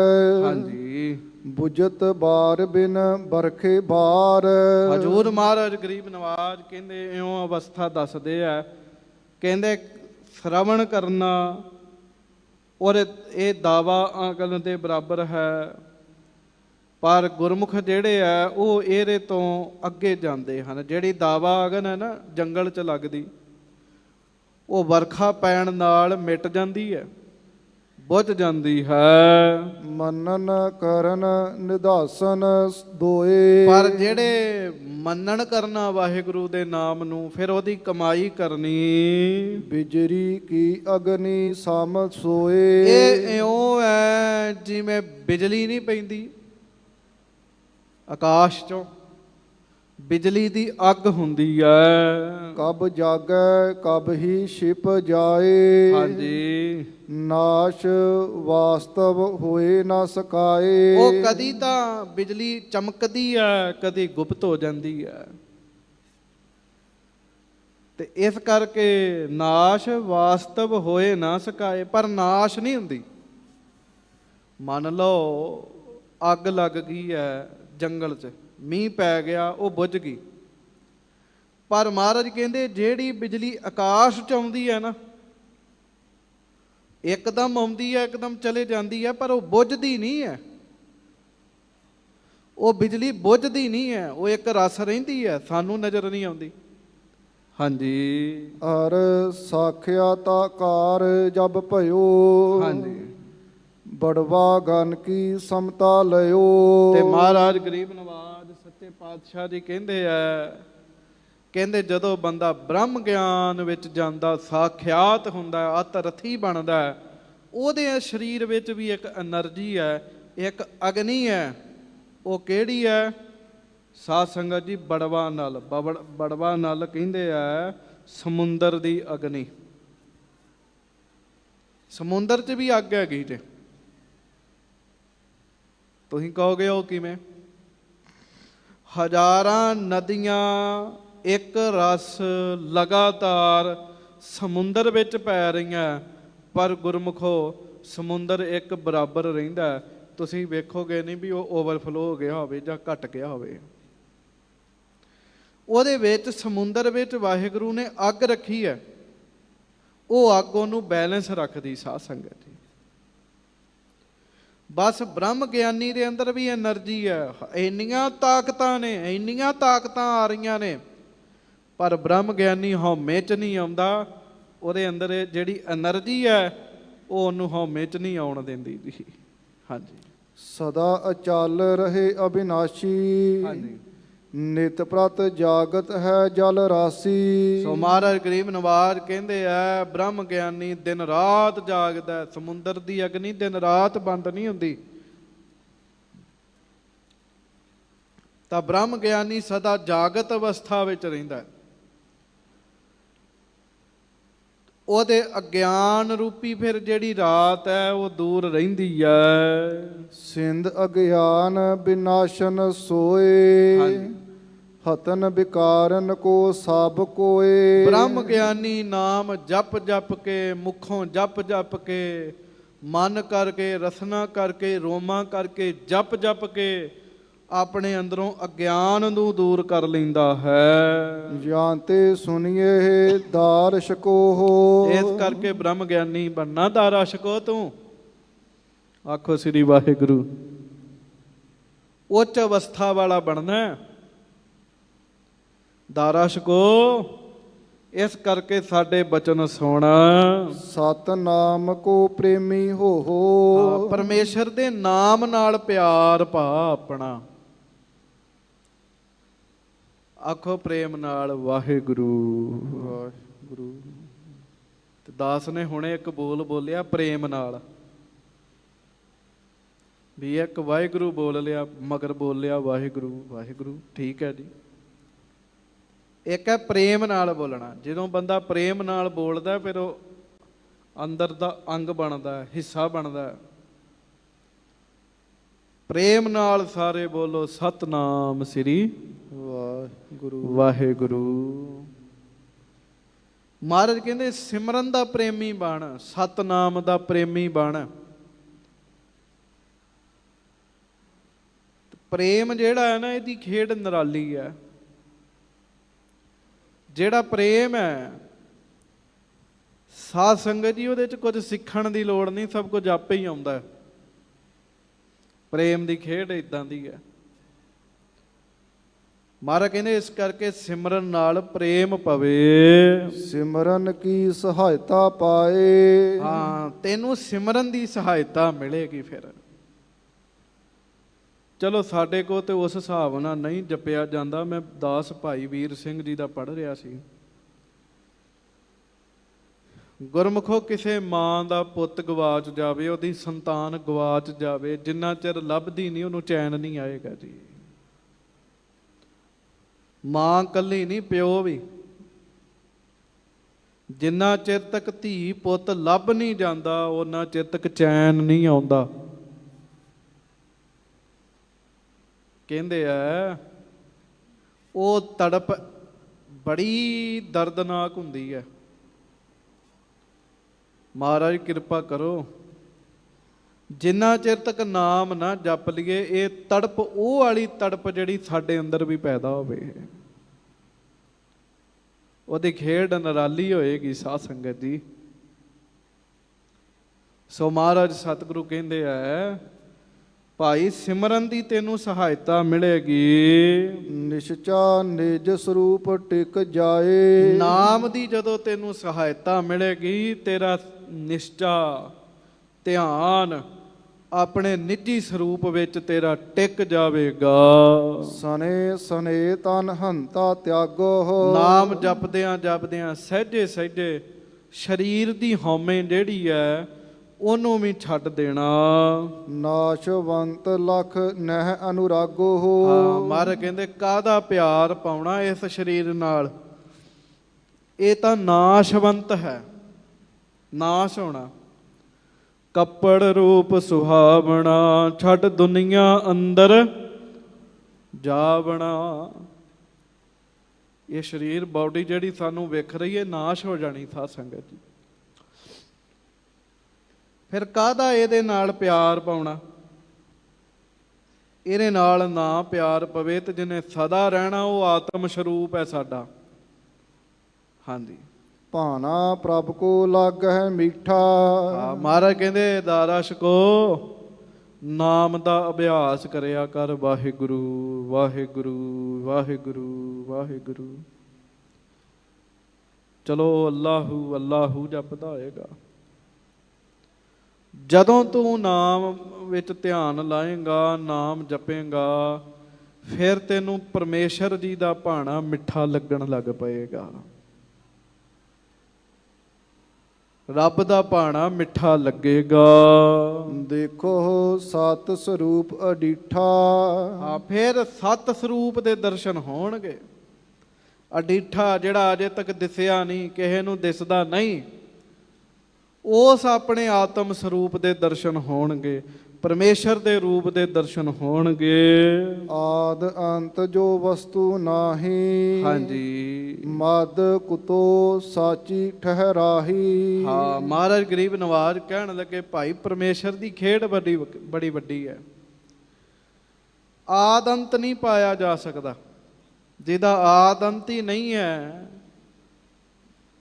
ਹਾਂਜੀ ਬੁਝਤ ਬਾਰ ਬਿਨ ਬਰਖੇ ਬਾਰ। ਹਜੂਰ ਮਹਾਰਾਜ ਗਰੀਬ ਨਵਾਜ ਕਹਿੰਦੇ ਇਉਂ ਅਵਸਥਾ ਦੱਸਦੇ ਆ, ਕਹਿੰਦੇ ਸ਼ਰਵਣ ਕਰਨਾ ਔਰ ਇਹ ਦਾਵਾ ਆਕਲਨ ਦੇ ਬਰਾਬਰ ਹੈ, ਪਰ ਗੁਰਮੁਖ ਜਿਹੜੇ ਆ ਉਹ ਇਹਦੇ ਤੋਂ ਅੱਗੇ ਜਾਂਦੇ ਹਨ। ਜਿਹੜੀ ਦਾਵਾ ਆਗਨ ਹੈ ਨਾ ਜੰਗਲ 'ਚ ਲੱਗਦੀ, ਉਹ ਵਰਖਾ ਪੈਣ ਨਾਲ ਮਿਟ ਜਾਂਦੀ ਹੈ, ਬੁੱਝ ਜਾਂਦੀ ਹੈ। ਮੰਨਨ ਕਰਨ ਨਿਧਾਸਨ ਦੋਏ, ਪਰ ਜਿਹੜੇ ਮੰਨਣ ਕਰਨਾ ਵਾਹਿਗੁਰੂ ਦੇ ਨਾਮ ਨੂੰ, ਫਿਰ ਉਹਦੀ ਕਮਾਈ ਕਰਨੀ। ਬਿਜਰੀ ਕੀ ਅਗਨੀ ਸਮ ਸੋਏ। ਇਹ ਇਉਂ ਹੈ ਜਿਵੇਂ ਬਿਜਲੀ ਨਹੀਂ ਪੈਂਦੀ ਆਕਾਸ਼ ਚੋਂ, ਬਿਜਲੀ ਦੀ ਅੱਗ ਹੁੰਦੀ ਹੈ। ਕਬ ਜਾਗੈ ਕਬ ਹੀ ਛਿਪ ਜਾਏ। ਹਾਂਜੀ ਨਾਸ਼ ਵਾਸਤਵ ਹੋਏ ਨਾ ਸਕਾਏ। ਉਹ ਕਦੀ ਤਾਂ ਬਿਜਲੀ ਚਮਕਦੀ ਹੈ, ਕਦੀ ਗੁਪਤ ਹੋ ਜਾਂਦੀ ਹੈ, ਤੇ ਇਸ ਕਰਕੇ ਨਾਸ਼ ਵਾਸਤਵ ਹੋਏ ਨਾ ਸਕਾਏ। ਪਰ ਨਾਸ਼ ਨਹੀਂ ਹੁੰਦੀ। ਮੰਨ ਲਓ ਅੱਗ ਲੱਗ ਗਈ ਹੈ ਜੰਗਲ 'ਚ, ਮੀਂਹ ਪੈ ਗਿਆ, ਉਹ ਬੁੱਝ ਗਈ। ਪਰ ਮਹਾਰਾਜ ਕਹਿੰਦੇ ਜਿਹੜੀ ਬਿਜਲੀ ਆਕਾਸ਼ 'ਚ ਆਉਂਦੀ ਹੈ ਨਾ, ਇੱਕਦਮ ਆਉਂਦੀ ਹੈ, ਇੱਕਦਮ ਚਲੇ ਜਾਂਦੀ ਹੈ, ਪਰ ਉਹ ਬੁੱਝਦੀ ਨਹੀਂ ਹੈ। ਉਹ ਬਿਜਲੀ ਬੁੱਝਦੀ ਨਹੀਂ ਹੈ, ਉਹ ਇੱਕ ਰਸ ਰਹਿੰਦੀ ਹੈ, ਸਾਨੂੰ ਨਜ਼ਰ ਨਹੀਂ ਆਉਂਦੀ। ਹਾਂਜੀ। ਅਰ ਸਾਖਿਆ ਤਾ ਕਾਰ ਜਬ ਭਇਓ। ਹਾਂਜੀ। ਬੜਵਾ ਗਨ ਕੀ ਸਮਤਾ ਲਿਓ। ਤੇ ਮਹਾਰਾਜ ਗਰੀਬ ਨਵਾਜ ਸੱਚੇ ਪਾਤਸ਼ਾਹ ਜੀ ਕਹਿੰਦੇ ਆ, ਕਹਿੰਦੇ ਜਦੋਂ ਬੰਦਾ ਬ੍ਰਹਮ ਗਿਆਨ ਵਿੱਚ ਜਾਂਦਾ, ਸਾਖਿਆਤ ਹੁੰਦਾ, ਅਤਰਥੀ ਬਣਦਾ, ਉਹਦੇ ਸਰੀਰ ਵਿੱਚ ਵੀ ਇੱਕ એનર્ਜੀ ਹੈ, ਇੱਕ ਅਗਨੀ ਹੈ। ਉਹ ਕਿਹੜੀ ਹੈ? ਸਾਧ ਸੰਗਤ ਜੀ, ਬੜਵਾ ਨਲ। ਬੜਵਾ ਨਲ ਕਹਿੰਦੇ ਆ ਸਮੁੰਦਰ ਦੀ ਅਗਨੀ। ਸਮੁੰਦਰ 'ਚ ਵੀ ਅੱਗ ਹੈਗੀ ਜੇ। ਤੁਸੀਂ ਕਹੋਗੇ ਉਹ ਕਿਵੇਂ? ਹਜ਼ਾਰਾਂ ਨਦੀਆਂ ਇੱਕ ਰਸ ਲਗਾਤਾਰ ਸਮੁੰਦਰ ਵਿੱਚ ਪੈ ਰਹੀਆਂ, ਪਰ ਗੁਰਮੁਖੋ ਸਮੁੰਦਰ ਇੱਕ ਬਰਾਬਰ ਰਹਿੰਦਾ। ਤੁਸੀਂ ਵੇਖੋਗੇ ਨਹੀਂ ਵੀ ਉਹ ਓਵਰਫਲੋ ਹੋ ਗਿਆ ਹੋਵੇ ਜਾਂ ਘਟ ਗਿਆ ਹੋਵੇ। ਉਹਦੇ ਵਿੱਚ ਸਮੁੰਦਰ ਵਿੱਚ ਵਾਹਿਗੁਰੂ ਨੇ ਅੱਗ ਰੱਖੀ ਹੈ, ਉਹ ਅੱਗ ਉਹਨੂੰ ਬੈਲੈਂਸ ਰੱਖਦੀ। ਸਾਧ ਸੰਗਤ ਜੀ, ਬਸ ਬ੍ਰਹਮ ਗਿਆਨੀ ਦੇ ਅੰਦਰ ਵੀ એનર્ਜੀ ਹੈ। ਇੰਨੀਆਂ ਤਾਕਤਾਂ ਨੇ, ਇੰਨੀਆਂ ਤਾਕਤਾਂ ਆ ਰਹੀਆਂ ਨੇ, ਪਰ ਬ੍ਰਹਮ ਗਿਆਨੀ ਹਉਮੈ 'ਚ ਨਹੀਂ ਆਉਂਦਾ। ਉਹਦੇ ਅੰਦਰ ਜਿਹੜੀ એનર્ਜੀ ਹੈ ਉਹ ਉਹਨੂੰ ਹਉਮੈ 'ਚ ਨਹੀਂ ਆਉਣ ਦਿੰਦੀ ਜੀ। ਹਾਂਜੀ। ਸਦਾ ਅਚਲ ਰਹੇ ਅਬਿਨਾਸ਼ੀ। ਹਾਂਜੀ। ਨਿਤ ਪ੍ਰਤ ਜਾਗਤ ਹੈ ਜਲ ਰਾਸੀ। ਸੋ ਮਹਾਰਾਜ ਗਰੀਬ ਨਵਾਜ ਕਹਿੰਦੇ ਆ, ਬ੍ਰਹਮ ਗਿਆਨੀ ਦਿਨ ਰਾਤ ਜਾਗਦਾ। ਸਮੁੰਦਰ ਦੀ ਅਗਨੀ ਦਿਨ ਰਾਤ ਬੰਦ ਨਹੀਂ ਹੁੰਦੀ। ਤਾਂ ਬ੍ਰਹਮ ਗਿਆਨੀ ਸਦਾ ਜਾਗਤ ਅਵਸਥਾ ਵਿੱਚ ਰਹਿੰਦਾ। ਉਹਦੇ ਅਗਿਆਨ ਰੂਪੀ ਫਿਰ ਜਿਹੜੀ ਰਾਤ ਹੈ ਉਹ ਦੂਰ ਰਹਿੰਦੀ ਹੈ। ਸਿੰਧ ਅਗਿਆਨ ਬਿਨਾਸ਼ਨ ਸੋਏ। ਹਾਂਜੀ। ਹਤਨ ਵਿਕਾਰਨ ਕੋ ਸਭ ਕੋਏ। ਬ੍ਰਹਮ ਗਿਆਨੀ ਨਾਮ ਜਪ ਜਪ ਕੇ, ਮੁਖੋਂ ਜਪ ਜਪ ਕੇ, ਮਨ ਕਰਕੇ, ਰਸਨਾ ਕਰਕੇ, ਰੋਮਾਂ ਕਰਕੇ, ਜਪ ਜਪ ਕੇ ਆਪਣੇ ਅੰਦਰੋਂ ਅਗਿਆਨ ਨੂੰ ਦੂਰ ਕਰ ਲੈਂਦਾ ਹੈ। ਜਾਣਤੇ ਸੁਣੀਏ ਦਾਰਸ਼ਕੋ ਹੋ। ਇਸ ਕਰਕੇ ਬ੍ਰਹਮ ਗਿਆਨੀ ਬਣਨਾ ਦਾਰਸ਼ਕੋ ਤੂੰ। ਆਖੋ ਸ੍ਰੀ ਵਾਹਿਗੁਰੂ। ਉੱਚ ਅਵਸਥਾ ਵਾਲਾ ਬਣਨਾ ਦਾਰਸ਼ਕੋ। ਇਸ ਕਰਕੇ ਸਾਡੇ ਬਚਨ ਸੁਣ। ਸਤਨਾਮ ਕੋ ਪ੍ਰੇਮੀ ਹੋ ਹੋ। ਪਰਮੇਸ਼ਰ ਦੇ ਨਾਮ ਨਾਲ ਪਿਆਰ ਭਾ ਆਪਣਾ। ਆਖੋ ਪ੍ਰੇਮ ਨਾਲ ਵਾਹਿਗੁਰੂ ਵਾਹਿਗੁਰੂ। ਤੇ ਦਾਸ ਨੇ ਹੁਣੇ ਇੱਕ ਬੋਲ ਬੋਲਿਆ ਪ੍ਰੇਮ ਨਾਲ, ਵੀ ਇੱਕ ਵਾਹਿਗੁਰੂ ਬੋਲ ਲਿਆ, ਮਗਰ ਬੋਲਿਆ ਵਾਹਿਗੁਰੂ ਵਾਹਿਗੁਰੂ। ਠੀਕ ਹੈ ਜੀ। ਇੱਕ ਹੈ ਪ੍ਰੇਮ ਨਾਲ ਬੋਲਣਾ। ਜਦੋਂ ਬੰਦਾ ਪ੍ਰੇਮ ਨਾਲ ਬੋਲਦਾ ਫਿਰ ਉਹ ਅੰਦਰ ਦਾ ਅੰਗ ਬਣਦਾ, ਹਿੱਸਾ ਬਣਦਾ। ਪ੍ਰੇਮ ਨਾਲ ਸਾਰੇ ਬੋਲੋ ਸਤਨਾਮ ਸ੍ਰੀ ਵਾਹਿਗੁਰੂ ਵਾਹਿਗੁਰੂ। ਮਹਾਰਾਜ ਕਹਿੰਦੇ ਸਿਮਰਨ ਦਾ ਪ੍ਰੇਮੀ ਬਣ, ਸਤਨਾਮ ਦਾ ਪ੍ਰੇਮੀ ਬਣ। ਪ੍ਰੇਮ ਜਿਹੜਾ ਹੈ ਨਾ, ਇਹਦੀ ਖੇਡ ਨਿਰਾਲੀ ਹੈ। ਜਿਹੜਾ ਪ੍ਰੇਮ ਹੈ ਸਾਧ ਸੰਗਤ ਜੀ, ਉਹਦੇ 'ਚ ਕੁਝ ਸਿੱਖਣ ਦੀ ਲੋੜ ਨਹੀਂ, ਸਭ ਕੁਝ ਆਪੇ ਹੀ ਆਉਂਦਾ। ਪ੍ਰੇਮ ਦੀ ਖੇਡ ਇਦਾਂ ਦੀ ਹੈ। ਮਹਾਰਾਜ ਕਹਿੰਦੇ ਇਸ ਕਰਕੇ ਸਿਮਰਨ ਨਾਲ ਪ੍ਰੇਮ ਪਵੇ। ਸਿਮਰਨ ਕੀ ਸਹਾਇਤਾ ਪਾਏ। ਹਾਂ, ਤੈਨੂੰ ਸਿਮਰਨ ਦੀ ਸਹਾਇਤਾ ਮਿਲੇਗੀ। ਫਿਰ ਚਲੋ ਸਾਡੇ ਕੋਲ ਤੇ ਉਸ ਹਿਸਾਬ ਨਾਲ ਨਹੀਂ ਜਪਿਆ ਜਾਂਦਾ। ਮੈਂ ਦਾਸ ਭਾਈ ਵੀਰ ਸਿੰਘ ਜੀ ਦਾ ਪੜ੍ਹ ਰਿਹਾ ਸੀ। ਗੁਰਮੁਖੋ, ਕਿਸੇ ਮਾਂ ਦਾ ਪੁੱਤ ਗਵਾਚ ਜਾਵੇ, ਉਹਦੀ ਸੰਤਾਨ ਗਵਾਚ ਜਾਵੇ, ਜਿੰਨਾ ਚਿਰ ਲੱਭਦੀ ਨਹੀਂ ਉਹਨੂੰ ਚੈਨ ਨਹੀਂ ਆਏਗਾ ਜੀ। ਮਾਂ ਇਕੱਲੀ ਨਹੀਂ, ਪਿਓ ਵੀ। ਜਿੰਨਾ ਚਿਰ ਤੱਕ ਧੀ ਪੁੱਤ ਲੱਭ ਨਹੀਂ ਜਾਂਦਾ ਉਹਨਾਂ ਚਿਰ ਤੱਕ ਚੈਨ ਨਹੀਂ ਆਉਂਦਾ। ਕਹਿੰਦੇ ਆ ਉਹ ਤੜਪ ਬੜੀ ਦਰਦਨਾਕ ਹੁੰਦੀ ਹੈ। ਮਹਾਰਾਜ ਕਿਰਪਾ ਕਰੋ, ਜਿੰਨਾ ਚਿਰ ਤੱਕ ਨਾਮ ਨਾ ਜਪ ਲਈਏ ਇਹ ਤੜਪ, ਉਹ ਵਾਲੀ ਤੜਪ ਜਿਹੜੀ ਸਾਡੇ ਅੰਦਰ ਵੀ ਪੈਦਾ ਹੋਵੇ, ਉਹਦੀ ਖੇਡ ਨਿਰਾਲੀ ਹੋਏਗੀ ਸਾਧ ਸੰਗਤ ਜੀ। ਸੋ ਮਹਾਰਾਜ ਸਤਿਗੁਰੂ ਕਹਿੰਦੇ ਆ ਭਾਈ ਸਿਮਰਨ ਦੀ ਤੈਨੂੰ ਸਹਾਇਤਾ ਮਿਲੇਗੀ, ਨਿਸ਼ਚਾ ਨਿਜ ਸਰੂਪ ਟਿਕ ਜਾਏ। ਨਾਮ ਦੀ ਜਦੋਂ ਤੈਨੂੰ ਸਹਾਇਤਾ ਮਿਲੇਗੀ ਤੇਰਾ ਨਿਸ਼ਚਾ ਧਿਆਨ ਆਪਣੇ ਨਿੱਜੀ ਸਰੂਪ ਵਿੱਚ ਤੇਰਾ ਟਿਕ ਜਾਵੇਗਾ। ਸਨੇ ਸਨੇ ਤਨ ਹੰਤਾ ਤਿਆਗੋ। ਨਾਮ ਜਪਦਿਆਂ ਜਪਦਿਆਂ ਸਹਿਜੇ ਸਹਿਜੇ ਸਰੀਰ ਦੀ ਹਉਮੈ ਜਿਹੜੀ ਹੈ ਉਹਨੂੰ ਵੀ ਛੱਡ ਦੇਣਾ। ਨਾਸ਼ਵੰਤ ਲਖ ਨਹਿ ਅਨੁਰਾਗੋ। ਹਾਂ, ਮਹਾਰਾਜ ਕਹਿੰਦੇ ਕਾਹਦਾ ਪਿਆਰ ਪਾਉਣਾ ਇਸ ਸਰੀਰ ਨਾਲ, ਇਹ ਤਾਂ ਨਾਸ਼ਵੰਤ ਹੈ, ਨਾਸ਼ ਹੋਣਾ। ਕੱਪੜ ਰੂਪ ਸੁਹਾਵਣਾ ਛੱਡ ਦੁਨੀਆ ਅੰਦਰ ਜਾਵਣਾ। ਇਹ ਸਰੀਰ ਬਾਡੀ ਜਿਹੜੀ ਸਾਨੂੰ ਵਿਖ ਰਹੀ ਹੈ ਨਾਸ਼ ਹੋ ਜਾਣੀ ਸਾਧ ਸੰਗਤ ਜੀ। ਫਿਰ ਕਾਹਦਾ ਇਹਦੇ ਨਾਲ ਪਿਆਰ ਪਾਉਣਾ? ਇਹਦੇ ਨਾਲ ਨਾ ਪਿਆਰ ਪਵੇ ਤੇ ਜਿਹਨੇ ਸਦਾ ਰਹਿਣਾ ਉਹ ਆਤਮ ਸਰੂਪ ਹੈ ਸਾਡਾ। ਹਾਂਜੀ, ਭਾਣਾ ਪ੍ਰਭ ਕੋ ਲਾਗਹਿ ਮੀਠਾ। ਮਹਾਰਾਜ ਕਹਿੰਦੇ ਦਾਰਾ ਛਕੋ, ਨਾਮ ਦਾ ਅਭਿਆਸ ਕਰਿਆ ਕਰ। ਵਾਹਿਗੁਰੂ ਵਾਹਿਗੁਰੂ ਵਾਹਿਗੁਰੂ ਵਾਹਿਗੁਰੂ। ਚਲੋ ਅੱਲਾਹੂ ਅੱਲਾਹੂ ਜਪਦਾ ਹੋਏਗਾ। ਜਦੋਂ ਤੂੰ ਨਾਮ ਵਿੱਚ ਧਿਆਨ ਲਾਏਗਾ, ਨਾਮ ਜਪੇਗਾ, ਫਿਰ ਤੈਨੂੰ ਪਰਮੇਸ਼ਰ ਜੀ ਦਾ ਭਾਣਾ ਮਿੱਠਾ ਲੱਗਣ ਲੱਗ ਪਏਗਾ। ਰੱਬ ਦਾ ਭਾਣਾ ਮਿੱਠਾ ਲੱਗੇਗਾ। ਦੇਖੋ ਸਤ ਸਰੂਪ ਅਡੀਠਾ। ਹਾਂ, ਫਿਰ ਸਤ ਸਰੂਪ ਦੇ ਦਰਸ਼ਨ ਹੋਣਗੇ। ਅਡੀਠਾ ਜਿਹੜਾ ਅਜੇ ਤੱਕ ਦਿਸਿਆ ਨਹੀਂ, ਕਿਸੇ ਨੂੰ ਦਿਸਦਾ ਨਹੀਂ, ਉਸ ਆਪਣੇ ਆਤਮ ਸਰੂਪ ਦੇ ਦਰਸ਼ਨ ਹੋਣਗੇ, ਪਰਮੇਸ਼ਰ ਦੇ ਰੂਪ ਦੇ ਦਰਸ਼ਨ ਹੋਣਗੇ। ਆਦ ਅੰਤ ਜੋ ਵਸਤੂ ਨਾਹੀ। ਹਾਂਜੀ, ਮਦ ਕੁਤੋ ਸਾਚੀ ਠਹਿਰਾਹੀ। ਹਾਂ, ਮਹਾਰਾਜ ਗਰੀਬ ਨਵਾਜ ਕਹਿਣ ਲੱਗੇ ਭਾਈ ਪਰਮੇਸ਼ਰ ਦੀ ਖੇਡ ਬੜੀ ਵੱਡੀ ਹੈ। ਆਦ ਅੰਤ ਨਹੀਂ ਪਾਇਆ ਜਾ ਸਕਦਾ। ਜਿਹਦਾ ਆਦ ਅੰਤ ਹੀ ਨਹੀਂ ਹੈ,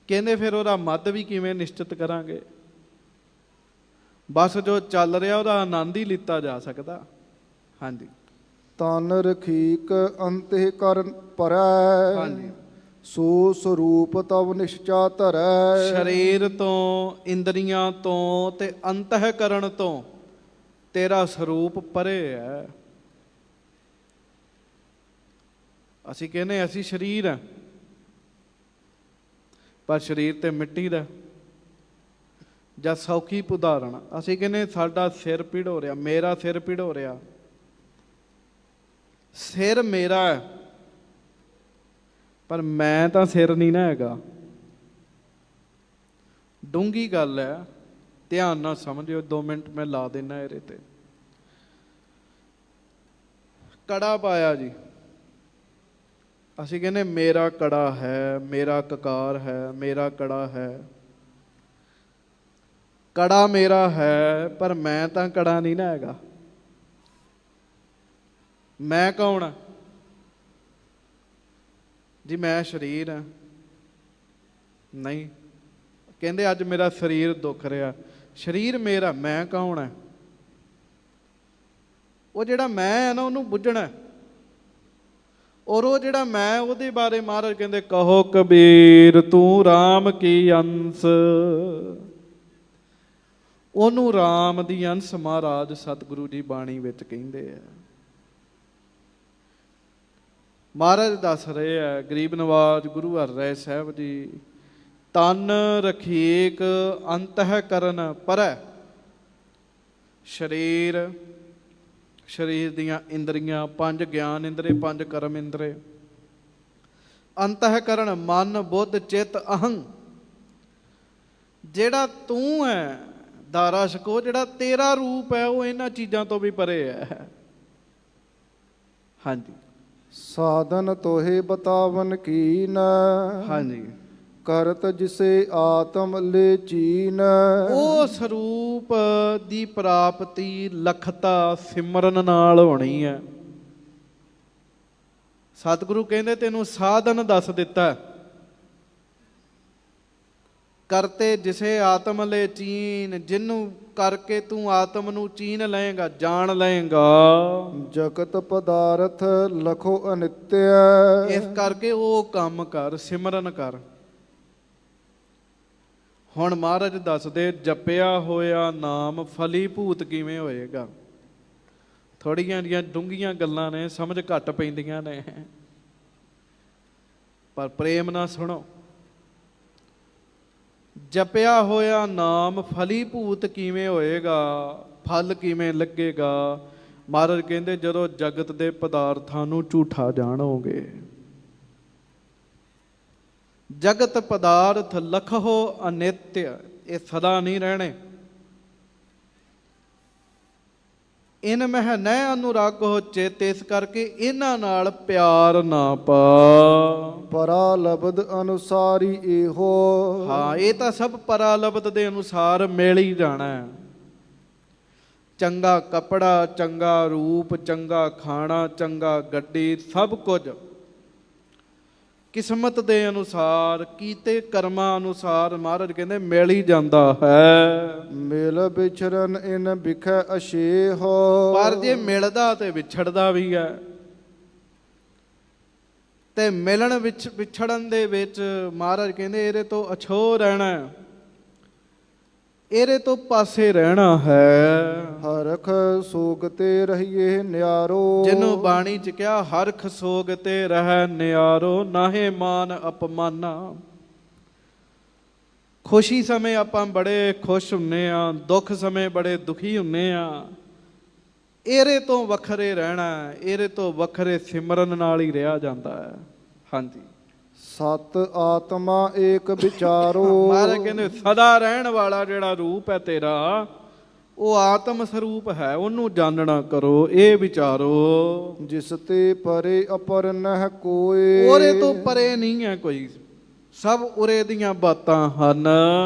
ਕਹਿੰਦੇ ਫਿਰ ਉਹਦਾ ਮੱਧ ਵੀ ਕਿਵੇਂ ਨਿਸ਼ਚਿਤ ਕਰਾਂਗੇ? ਬਸ ਜੋ ਚੱਲ ਰਿਹਾ ਉਹਦਾ ਆਨੰਦ ਹੀ ਲਿੱਤਾ ਜਾ ਸਕਦਾ। ਹਾਂਜੀ, ਤਨ ਰਖੀਕ ਅੰਤਿ ਕਰਨ ਪਰੈ। ਹਾਂਜੀ, ਸੋ ਸਰੂਪ ਤਵ ਨਿਸ਼ਚਾ ਧਰੈ। ਸਰੀਰ ਤੋਂ, ਇੰਦਰੀਆਂ ਤੋਂ ਤੇ ਅੰਤఃਕਰਣ ਤੋਂ ਤੇਰਾ ਸਰੂਪ ਪਰੇ ਹੈ। ਅਸੀਂ ਕਹਿੰਦੇ ਅਸੀਂ ਸਰੀਰ ਹਾਂ, ਪਰ ਸਰੀਰ ਤੇ ਮਿੱਟੀ ਦਾ। ਜਾਂ ਸੌਖੀ ਉਦਾਹਰਣ, ਅਸੀਂ ਕਹਿੰਦੇ ਸਾਡਾ ਸਿਰ ਪੀੜ ਹੋ ਰਿਹਾ, ਮੇਰਾ ਸਿਰ ਪੀੜ ਹੋ ਰਿਹਾ। ਸਿਰ ਮੇਰਾ ਹੈ, ਪਰ ਮੈਂ ਤਾਂ ਸਿਰ ਨਹੀਂ ਨਾ ਹੈਗਾ। ਡੂੰਘੀ ਗੱਲ ਹੈ, ਧਿਆਨ ਨਾਲ ਸਮਝਿਓ। 2 ਮਿੰਟ ਮੈਂ ਲਾ ਦੇਣਾ ਇਹਦੇ ਤੇ। ਕੜਾ ਪਾਇਆ ਜੀ, ਅਸੀਂ ਕਹਿੰਦੇ ਮੇਰਾ ਕੜਾ ਹੈ, ਮੇਰਾ ਕਕਾਰ ਹੈ, ਮੇਰਾ ਕੜਾ ਹੈ। ਕੜਾ ਮੇਰਾ ਹੈ, ਪਰ ਮੈਂ ਤਾਂ ਕੜਾ ਨਹੀਂ ਨਾ ਹੈਗਾ। ਮੈਂ ਕੌਣ ਹਾਂ ਜੀ? ਮੈਂ ਸਰੀਰ ਹਾਂ? ਨਹੀਂ। ਕਹਿੰਦੇ ਅੱਜ ਮੇਰਾ ਸਰੀਰ ਦੁਖ ਰਿਹਾ, ਸਰੀਰ ਮੇਰਾ, ਮੈਂ ਕੌਣ ਹੈ? ਉਹ ਜਿਹੜਾ ਮੈਂ ਹੈ ਨਾ ਉਹਨੂੰ ਬੁੱਝਣਾ। ਔਰ ਉਹ ਜਿਹੜਾ ਮੈਂ, ਉਹਦੇ ਬਾਰੇ ਮਹਾਰਾਜ ਕਹਿੰਦੇ ਕਹੋ ਕਬੀਰ ਤੂੰ ਰਾਮ ਕੀ ਅੰਸ। ਉਹਨੂੰ ਰਾਮ ਦੀ ਅੰਸ ਮਹਾਰਾਜ ਸਤਿਗੁਰੂ ਜੀ ਬਾਣੀ ਵਿੱਚ ਕਹਿੰਦੇ ਆ। ਮਹਾਰਾਜ ਦੱਸ ਰਹੇ ਆ, ਗਰੀਬ ਨਵਾਜ ਗੁਰੂ ਹਰਿ ਸਾਹਿਬ ਜੀ, ਤਨ ਰਖੀਕ ਅੰਤఃਕਰਨ ਪਰੈ। ਸਰੀਰ, ਸਰੀਰ ਦੀਆਂ ਇੰਦਰੀਆਂ, 5 ਗਿਆਨ ਇੰਦਰੇ, 5 ਕਰਮ ਇੰਦਰੇ। ਅੰਤঃਕਰਨ ਮਨ ਬੁੱਧ ਚਿੱਤ ਅਹੰ, ਜਿਹੜਾ ਤੂੰ ਹੈ ਦਾਰਾ ਸ਼ਕੋ, ਜਿਹੜਾ ਤੇਰਾ ਰੂਪ ਹੈ ਉਹ ਇਹਨਾਂ ਚੀਜ਼ਾਂ ਤੋਂ ਵੀ ਪਰੇ ਹੈ। ਹਾਂਜੀ ਸਾਧਨ ਤੋਹੇ ਬਤਾਵਨ ਕੀਨ, ਹਾਂਜੀ ਕਰਤ ਜਿਸੇ ਆਤਮ ਲੈ ਚੀਨ। ਉਹ ਸਰੂਪ ਦੀ ਪ੍ਰਾਪਤੀ ਲਖਤਾ ਸਿਮਰਨ ਨਾਲ ਹੋਣੀ ਹੈ। ਸਤਿਗੁਰੂ ਕਹਿੰਦੇ ਤੈਨੂੰ ਸਾਧਨ ਦੱਸ ਦਿੱਤਾ, ਕਰਤੇ ਜਿਸੇ ਆਤਮ ਲੈ ਚੀਨ, ਜਿਹਨੂੰ ਕਰਕੇ ਤੂੰ ਆਤਮ ਨੂੰ ਚੀਨ ਲਏਗਾ, ਜਾਣ ਲਏਗਾ। ਜਗਤ ਪਦਾਰਥ ਲਖੋ ਅਨਿਤਯ, ਇਸ ਕਰਕੇ ਉਹ ਕੰਮ ਕਰ, ਸਿਮਰਨ ਕਰ। ਹੁਣ ਮਹਾਰਾਜ ਦੱਸਦੇ ਜਪਿਆ ਹੋਇਆ ਨਾਮ ਫਲੀਭੂਤ ਕਿਵੇਂ ਹੋਏਗਾ। ਥੋੜੀਆਂ ਜਿਹੀਆਂ ਡੂੰਘੀਆਂ ਗੱਲਾਂ ਨੇ, ਸਮਝ ਘੱਟ ਪੈਂਦੀਆਂ ਨੇ, ਪਰ ਪ੍ਰੇਮ ਨਾਲ ਸੁਣੋ। ਜਪਿਆ ਹੋਇਆ ਨਾਮ ਫਲੀਭੂਤ ਕਿਵੇਂ ਹੋਏਗਾ, ਫਲ ਕਿਵੇਂ ਲੱਗੇਗਾ। ਮਹਾਰਾਜ ਕਹਿੰਦੇ ਜਦੋਂ ਜਗਤ ਦੇ ਪਦਾਰਥਾਂ ਨੂੰ ਝੂਠਾ ਜਾਣੋਗੇ। ਜਗਤ ਪਦਾਰਥ ਲਖੋ ਅਨਿਤਯ, ਇਹ ਸਦਾ ਨਹੀਂ ਰਹਿਣੇ। ਇਨ ਮਹਿ ਨੈ ਅਨੁਰਾਗੋ ਚਿਤ, ਇਸ ਕਰਕੇ ਇਹਨਾਂ ਨਾਲ ਪਿਆਰ ਨਾ ਪਾ। ਪਰਾ ਲਬਦ ਅਨੁਸਾਰੀ ਇਹੋ, ਹਾਂ ਇਹ ਤਾਂ ਸਭ ਪਰਾਲਬਦ ਦੇ ਅਨੁਸਾਰ ਮਿਲ ਹੀ ਜਾਣਾ ਹੈ। ਚੰਗਾ ਕੱਪੜਾ, ਚੰਗਾ ਰੂਪ, ਚੰਗਾ ਖਾਣਾ, ਚੰਗਾ ਗੱਡੀ, ਸਭ ਕੁਝ ਕਿਸਮਤ ਦੇ ਅਨੁਸਾਰ, ਕੀਤੇ ਕਰਮਾਂ ਅਨੁਸਾਰ ਮਹਾਰਾਜ ਕਹਿੰਦੇ ਮਿਲ ਹੀ ਜਾਂਦਾ ਹੈ। ਮਿਲ ਵਿਛਰਨ ਇਨ ਬਿਖੈ ਅਸ਼ੇਹ, ਪਰ ਜੇ ਮਿਲਦਾ ਤੇ ਵਿਛੜਦਾ ਵੀ ਹੈ। ਤੇ ਮਿਲਣ ਵਿੱਚ ਵਿਛੜਨ ਦੇ ਵਿੱਚ ਮਹਾਰਾਜ ਕਹਿੰਦੇ ਇਹਦੇ ਤੋਂ ਅਛੋਹ ਰਹਿਣਾ, ਇਹਦੇ ਤੋਂ ਪਾਸੇ ਰਹਿਣਾ ਹੈ। ਹਰਖ ਸੋਗ ਤੇ ਰਹੀਏ ਨਿਆਰੋ, ਜਿਹਨੂੰ ਬਾਣੀ ਚ ਕਿਹਾ ਹਰਖ ਸੋਗ ਤੇ ਰਹਿ ਨਿਆਰੋ, ਨਾਹੇ ਮਾਨ ਅਪਮਾਨਾ। ਖੁਸ਼ੀ ਸਮੇਂ ਆਪਾਂ ਬੜੇ ਖੁਸ਼ ਹੁੰਨੇ ਆ, ਦੁੱਖ ਸਮੇਂ ਬੜੇ ਦੁਖੀ ਹੁੰਨੇ ਆ। ਇਹਦੇ ਤੋਂ ਵੱਖਰੇ ਰਹਿਣਾ, ਇਹਦੇ ਤੋਂ ਵੱਖਰੇ ਸਿਮਰਨ ਨਾਲ ਹੀ ਰਿਹਾ ਜਾਂਦਾ ਹੈ। ਹਾਂਜੀ ਸਤ ਆਤਮਾ ਏਕ ਵਿਚਾਰੋ, ਮਹਾਰਾਜ ਕਹਿੰਦੇ ਸਦਾ ਰਹਿਣ ਵਾਲਾ ਜਿਹੜਾ ਰੂਪ ਹੈ ਤੇਰਾ, ਉਹ ਆਤਮ ਸਰੂਪ ਹੈ, ਉਹਨੂੰ ਜਾਣਨਾ ਕਰੋ, ਇਹ ਵਿਚਾਰੋ। ਜਿਸ ਤੇ ਪਰੇ ਅਪਰ ਨਹਿ ਕੋਏ, ਉਹਦੇ ਤੋਂ ਪਰੇ ਨਹੀਂ ਹੈ ਕੋਈ, ਸਭ ਉਰੇ ਦੀਆਂ ਬਾਤਾਂ ਹਨ।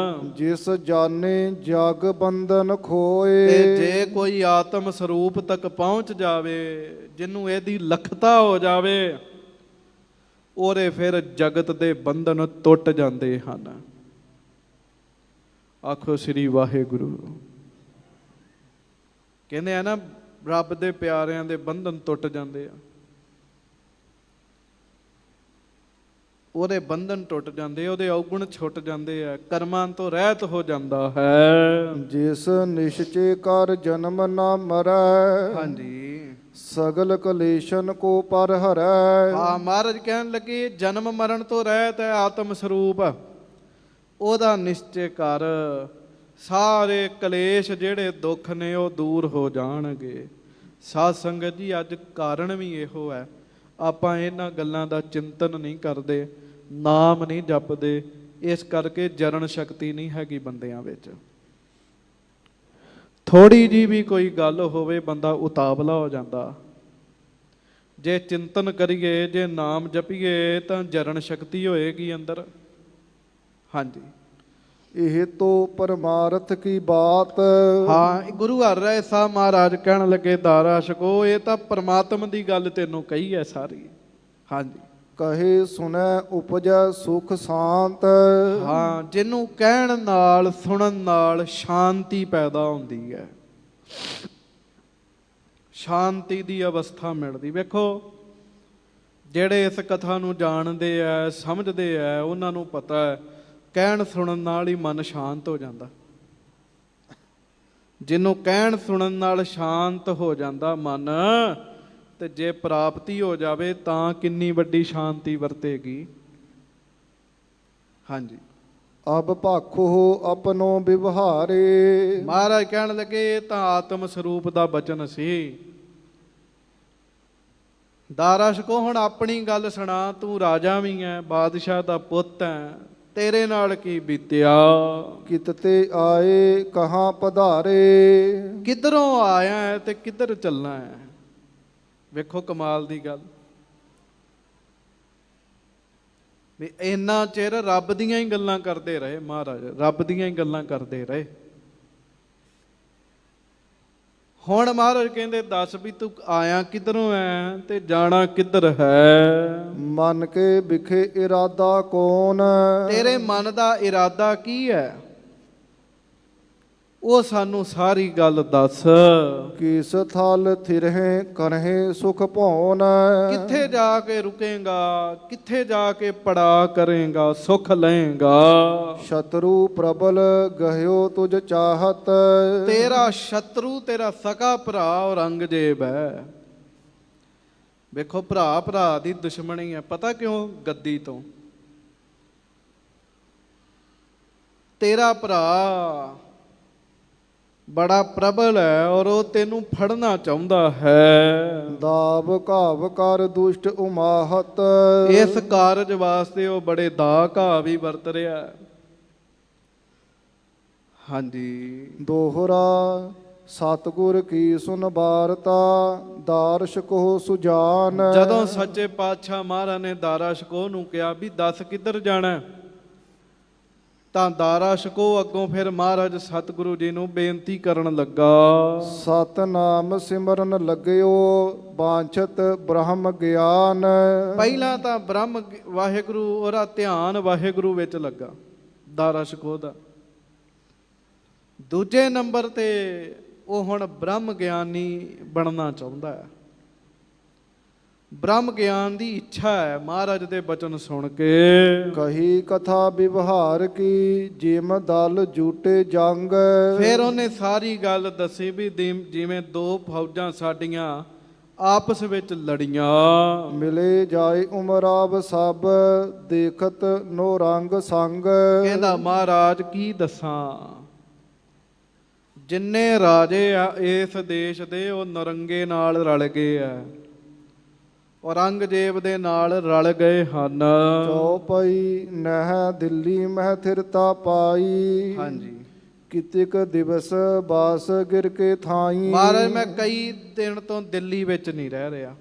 ਜਿਸ ਜਾਣੇ ਜਗ ਬੰਧਨ ਖੋਏ, ਤੇ ਜੇ ਕੋਈ ਆਤਮ ਸਰੂਪ ਤੱਕ ਪਹੁੰਚ ਜਾਵੇ, ਜਿਹਨੂੰ ਇਹਦੀ ਲਖਤਾ ਹੋ ਜਾਵੇ, ਉਹਦੇ ਫਿਰ ਜਗਤ ਦੇ ਬੰਧਨ ਟੁੱਟ ਜਾਂਦੇ ਹਨ। ਆਖੋ ਸ੍ਰੀ ਵਾਹਿਗੁਰੂ। ਕਹਿੰਦੇ ਆ ਨਾ ਰੱਬ ਦੇ ਪਿਆਰਿਆਂ ਦੇ ਬੰਧਨ ਟੁੱਟ ਜਾਂਦੇ ਆ, ਉਹਦੇ ਬੰਧਨ ਟੁੱਟ ਜਾਂਦੇ, ਉਹਦੇ ਔਗੁਣ ਛੁੱਟ ਜਾਂਦੇ ਆ, ਕਰਮਾਂ ਤੋਂ ਰਹਿਤ ਹੋ ਜਾਂਦਾ ਹੈ। ਜਿਸ ਨਿਸ਼ਚੇ ਕਰ ਜਨਮ ਨਾ ਮਰੈ, ਹਾਂਜੀ ਸਗਲ ਕਲੇਸ਼ਨ ਕੋ ਪਰ ਹਰੈ। ਹਾਂ ਮਹਾਰਾਜ ਕਹਿਣ ਲੱਗੇ ਜਨਮ ਮਰਨ ਤੋਂ ਰਹਿਤ ਹੈ ਆਤਮ ਸਰੂਪ, ਉਹਦਾ ਨਿਸ਼ਚੈ ਕਰ, ਸਾਰੇ ਕਲੇਸ਼ ਜਿਹੜੇ ਦੁੱਖ ਨੇ ਉਹ ਦੂਰ ਹੋ ਜਾਣਗੇ। ਸਾਧ ਸੰਗਤ ਜੀ ਅੱਜ ਕਾਰਨ ਵੀ ਇਹੋ ਹੈ, ਆਪਾਂ ਇਹਨਾਂ ਗੱਲਾਂ ਦਾ ਚਿੰਤਨ ਨਹੀਂ ਕਰਦੇ, ਨਾਮ ਨਹੀਂ ਜਪਦੇ, ਇਸ ਕਰਕੇ ਜਰਨ ਸ਼ਕਤੀ ਨਹੀਂ ਹੈਗੀ ਬੰਦਿਆਂ ਵਿੱਚ। ਥੋੜੀ ਜੀ ਵੀ ਕੋਈ ਗੱਲ ਹੋਵੇ ਬੰਦਾ ਉਤਾਵਲਾ ਹੋ ਜਾਂਦਾ। ਜੇ ਚਿੰਤਨ ਕਰੀਏ, ਜੇ ਨਾਮ ਜਪੀਏ ਤਾਂ ਜਰਨ ਸ਼ਕਤੀ ਹੋਏਗੀ ਅੰਦਰ। ਹਾਂਜੀ ਇਹ ਤੋ ਪਰਮਾਰਥ ਕੀ ਬਾਤ, ਹਾਂ ਗੁਰੂ ਹਰਿ ਰਾਏ ਸਾਹਿਬ ਮਹਾਰਾਜ ਕਹਿਣ ਲੱਗੇ ਦਾਰਾ ਸ਼ਕੋ, ਇਹ ਤਾਂ ਪਰਮਾਤਮਾ ਦੀ ਗੱਲ ਤੈਨੂੰ ਕਹੀ ਹੈ ਸਾਰੀ। ਹਾਂਜੀ ਕਹੇ ਸੁਣੈ ਉਪਜੈ ਸੁਖ ਸ਼ਾਂਤ, ਹਾਂ ਜਿਹਨੂੰ ਕਹਿਣ ਨਾਲ ਸੁਣਨ ਨਾਲ ਸ਼ਾਂਤੀ ਪੈਦਾ ਹੁੰਦੀ ਹੈ, ਸ਼ਾਂਤੀ ਦੀ ਅਵਸਥਾ ਮਿਲਦੀ। ਵੇਖੋ ਜਿਹੜੇ ਇਸ ਕਥਾ ਨੂੰ ਜਾਣਦੇ ਆ, ਸਮਝਦੇ ਆ, ਉਹਨਾਂ ਨੂੰ ਪਤਾ ਹੈ ਕਹਿਣ ਸੁਣਨ ਨਾਲ ਹੀ ਮਨ ਸ਼ਾਂਤ ਹੋ ਜਾਂਦਾ। ਜਿਹਨੂੰ ਕਹਿਣ ਸੁਣਨ ਨਾਲ ਸ਼ਾਂਤ ਹੋ ਜਾਂਦਾ ਮਨ, ਤੇ ਜੇ ਪ੍ਰਾਪਤੀ ਹੋ ਜਾਵੇ ਤਾਂ ਕਿੰਨੀ ਵੱਡੀ ਸ਼ਾਂਤੀ ਵਰਤੇਗੀ। ਹਾਂਜੀ ਅਬ ਭਾਖੋ ਆਪਣੋ ਵਿਵਹਾਰੇ, ਮਹਾਰਾਜ ਕਹਿਣ ਲੱਗੇ ਇਹ ਤਾਂ ਆਤਮ ਸਰੂਪ ਦਾ ਬਚਨ ਸੀ। ਦਾਰਾ ਸ਼ਕੋ ਹੁਣ ਆਪਣੀ ਗੱਲ ਸੁਣਾ, ਤੂੰ ਰਾਜਾ ਵੀ ਹੈ, ਬਾਦਸ਼ਾਹ ਦਾ ਪੁੱਤ ਹੈ, ਤੇਰੇ ਨਾਲ ਕੀ ਬੀਤਿਆ। ਕਿਤਤੇ ਆਏ ਕਹਾਂ ਪਧਾਰੇ। ਕਿੱਧਰੋਂ ਆਇਆ ਹੈ ਤੇ ਕਿੱਧਰ ਚੱਲਣਾ ਹੈ। ਵੇਖੋ ਕਮਾਲ ਦੀ ਗੱਲ ਵੀ ਇੰਨਾ ਚਿਰ ਰੱਬ ਦੀਆਂ ਹੀ ਗੱਲਾਂ ਕਰਦੇ ਰਹੇ ਮਹਾਰਾਜ, ਰੱਬ ਦੀਆਂ ਹੀ ਗੱਲਾਂ ਕਰਦੇ ਰਹੇ। ਹੁਣ ਮਹਾਰਾਜ ਕਹਿੰਦੇ ਦੱਸ ਵੀ ਤੂੰ ਆਇਆ ਕਿੱਧਰੋਂ ਐ ਤੇ ਜਾਣਾ ਕਿੱਧਰ ਹੈ। ਮਨ ਕੇ ਵਿਖੇ ਇਰਾਦਾ ਕੌਣ। ਤੇਰੇ ਮਨ ਦਾ ਇਰਾਦਾ ਕੀ ਹੈ ਉਹ ਸਾਨੂੰ ਸਾਰੀ ਗੱਲ ਦੱਸ। ਕਿਸ ਥਲ ਥਿਰਹਿ ਕਰਹਿ ਸੁਖ ਭਉਨ। ਕਿੱਥੇ ਜਾ ਕੇ ਰੁਕੇਗਾ, ਕਿੱਥੇ ਜਾ ਕੇ ਪੜਾ ਕਰੇਗਾ, ਸੁਖ ਲਏਗਾ। ਸ਼ਤਰੂ ਪ੍ਰਬਲ ਗਹਿਓ ਤੁਝ ਚਾਹਤ। ਤੇਰਾ ਸ਼ਤਰੂ ਤੇਰਾ ਸਕਾ ਭਰਾ ਔਰੰਗਜ਼ੇਬ ਹੈ। ਵੇਖੋ ਭਰਾ ਭਰਾ ਦੀ ਦੁਸ਼ਮਣੀ ਹੈ। ਪਤਾ ਕਿਉਂ? ਗੱਦੀ ਤੋਂ। ਤੇਰਾ ਭਰਾ ਬੜਾ ਪ੍ਰਬਲ ਹੈ ਔਰ ਉਹ ਤੈਨੂੰ ਫੜਨਾ ਚਾਹੁੰਦਾ ਹੈ। ਦਾਬ ਘਾਵ ਕਰ ਦੁਸ਼ਟ ਉਮਾਹਤ। ਇਸ ਕਾਰਜ ਵਾਸਤੇ ਉਹ ਬੜੇ ਦਾ ਘਾਹ ਵੀ ਵਰਤ ਰਿਹਾ। ਹਾਂਜੀ। ਦੋਹਰਾ ਸਤਿਗੁਰ ਕੀ ਸੁਨ ਬਾਰਤਾ। ਦਾਰਸ਼ ਕੋ ਸੁਜਾਨ। ਜਦੋਂ ਸੱਚੇ ਪਾਤਸ਼ਾਹ ਮਹਾਰਾਜ ਨੇ ਦਾਰਾ ਸ਼ਕੋਹ ਨੂੰ ਕਿਹਾ ਵੀ ਦੱਸ ਕਿੱਧਰ ਜਾਣਾ, ਤਾਂ ਦਾਰਾ ਸ਼ਕੋਹ ਅੱਗੋਂ ਫਿਰ ਮਹਾਰਾਜ ਸਤਿਗੁਰੂ ਜੀ ਨੂੰ ਬੇਨਤੀ ਕਰਨ ਲੱਗਾ। ਸਤਨਾਮ ਸਿਮਰਨ ਲੱਗਿਓ ਬਾਂਛਤ ਬ੍ਰਹਮ ਗਿਆਨ। ਪਹਿਲਾਂ ਤਾਂ ਬ੍ਰਹਮ ਵਾਹਿਗੁਰੂ ਉਹਦਾ ਧਿਆਨ ਵਾਹਿਗੁਰੂ ਵਿੱਚ ਲੱਗਾ ਦਾਰਾ ਸ਼ਕੋਹ ਦਾ। ਦੂਜੇ ਨੰਬਰ ਤੇ ਉਹ ਹੁਣ ਬ੍ਰਹਮ ਗਿਆਨੀ ਬਣਨਾ ਚਾਹੁੰਦਾ ਹੈ। ਬ੍ਰਹਮ ਗਿਆਨ ਦੀ ਇੱਛਾ ਹੈ। ਮਹਾਰਾਜ ਦੇ ਬਚਨ ਸੁਣ ਕੇ ਕਹੀ ਕਥਾ ਵਿਵਹਾਰ ਕੀ ਜਿਮ ਦਲ ਜੂਟੇ ਜੰਗ। ਫਿਰ ਉਹਨੇ ਸਾਰੀ ਗੱਲ ਦੱਸੀ ਵੀ ਜਿਵੇਂ ਦੋ ਫੌਜਾਂ ਸਾਡੀਆਂ ਆਪਸ ਵਿੱਚ ਲੜੀਆਂ। ਮਿਲੇ ਜਾਏ ਉਮਰਾਵ ਸਭ ਦੇਖਤ ਨੋ ਰੰਗ ਸੰਗ। ਕਹਿੰਦਾ ਮਹਾਰਾਜ ਕੀ ਦੱਸਾਂ, ਜਿੰਨੇ ਰਾਜੇ ਆ ਇਸ ਦੇਸ਼ ਦੇ ਉਹ ਨਰੰਗੇ ਨਾਲ ਰਲ ਗਏ ਆ, ਔਰੰਗਜ਼ੇਬ ਦੇ ਨਾਲ ਰਲ ਗਏ ਹਨ। ਚੌਪਈ ਨਹਿ ਦਿੱਲੀ ਮਹਿ ਥਿਰਤਾ ਪਾਈ। ਹਾਂਜੀ। ਕਿਤਿਕ ਦਿਵਸ ਬਾਸ ਗਿਰ ਕੇ ਥਾਈ। ਮਹਾਰਾਜ ਮੈਂ ਕਈ ਦਿਨ ਤੋਂ ਦਿੱਲੀ ਵਿੱਚ ਨਹੀਂ ਰਹਿ ਰਿਹਾ,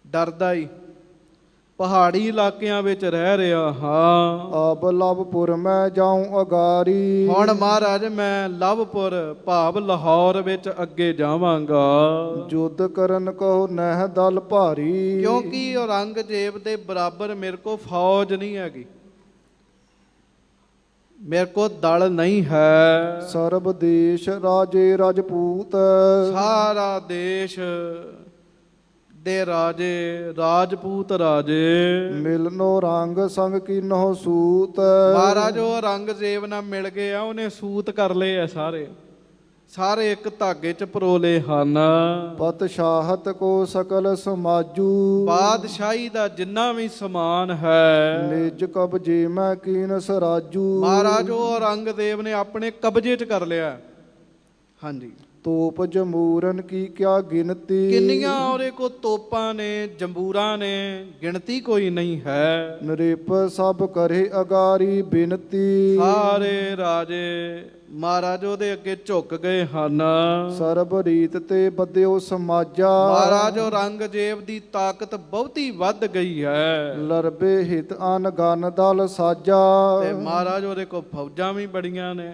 ਡਰਦਾ ਹੀ ਪਹਾੜੀ ਇਲਾਕਿਆਂ ਵਿੱਚ ਰਹਿ ਰਿਹਾ ਹਾਂ। ਆਬ ਲਵਪੁਰ ਮੈਂ ਜਾਉ ਅਗਾਰੀ। ਹੁਣ ਮਹਾਰਾਜ ਮੈਂ ਲਵਪੁਰ ਭਾਵ ਲਾਹੌਰ ਵਿੱਚ ਅੱਗੇ ਜਾਵਾਂਗਾ। ਜੁੱਧ ਕਰਨ ਕਹੋ ਨਹਿ ਦਲ ਭਾਰੀ। ਕਿਉਂਕਿ ਔਰੰਗਜ਼ੇਬ ਦੇ ਬਰਾਬਰ ਮੇਰੇ ਕੋ ਫੌਜ ਨਹੀਂ ਹੈਗੀ, ਮੇਰੇ ਕੋ ਦਲ ਨਹੀਂ ਹੈ। ਸਰਬ ਦੇਸ਼ ਰਾਜੇ ਰਾਜਪੂਤ। ਸਾਰਾ ਦੇਸ਼ ਦੇ ਰਾਜੇ ਰਾਜਪੂਤ ਰਾਜੇ। ਮਿਲਨੋ ਰੰਗ ਸੰਗ ਕੀਨੋ ਸੂਤ। ਮਹਾਰਾਜ ਉਹ ਔਰੰਗਜ਼ੇਬ ਨਾਲ ਮਿਲ ਗਏ ਆ, ਉਹਨੇ ਸੂਤ ਕਰ ਲਏ ਆ ਸਾਰੇ ਸਾਰੇ ਇੱਕ ਧਾਗੇ ਚ ਪਰੋਲੇ ਹਨ। ਪਤਸ਼ਾਹਤ ਕੋ ਸਕਲ ਸਮਾਜੂ। ਬਾਦਸ਼ਾਹੀ ਦਾ ਜਿੰਨਾ ਵੀ ਸਮਾਨ ਹੈ ਨਿਜ ਕਬਜੇ ਮੈਂ ਕੀਨ ਸਰਾਜੂ। ਮਹਾਰਾਜ ਉਹ ਔਰੰਗਜ਼ੇਬ ਨੇ ਆਪਣੇ ਕਬਜ਼ੇ ਚ ਕਰ ਲਿਆ। ਹਾਂਜੀ। ਤੋਪ ਜਮੂਰਨ ਕੀ ਕਿਆ ਗਿਣਤੀ। ਕਿੰਨੀਆਂ ਉਹਦੇ ਕੋ ਤੋਪਾਂ ਨੇ, ਜੰਬੂਰਾਂ ਨੇ, ਗਿਣਤੀ ਕੋਈ ਨਹੀਂ ਹੈ। ਨਰਿਪ ਸਭ ਕਰੇ ਅਗਾਰੀ ਬਿਨਤੀ। ਸਾਰੇ ਰਾਜੇ ਮਹਾਰਾਜ ਉਹਦੇ ਅੱਗੇ ਝੁਕ ਗਏ ਹਨ। ਸਰਬ ਰੀਤ ਤੇ ਬੱਧਿਓ ਸਮਾਜਾ। ਮਹਾਰਾਜ ਔਰੰਗਜ਼ੇਬ ਦੀ ਤਾਕਤ ਬਹੁਤੀ ਵੱਧ ਗਈ ਹੈ। ਲਰਬੇ ਹਿਤ ਅਨ ਗਨ ਦਲ ਸਾਜਾ। ਤੇ ਮਹਾਰਾਜ ਉਹਦੇ ਕੋ ਫੌਜਾਂ ਵੀ ਬੜੀਆਂ ਨੇ,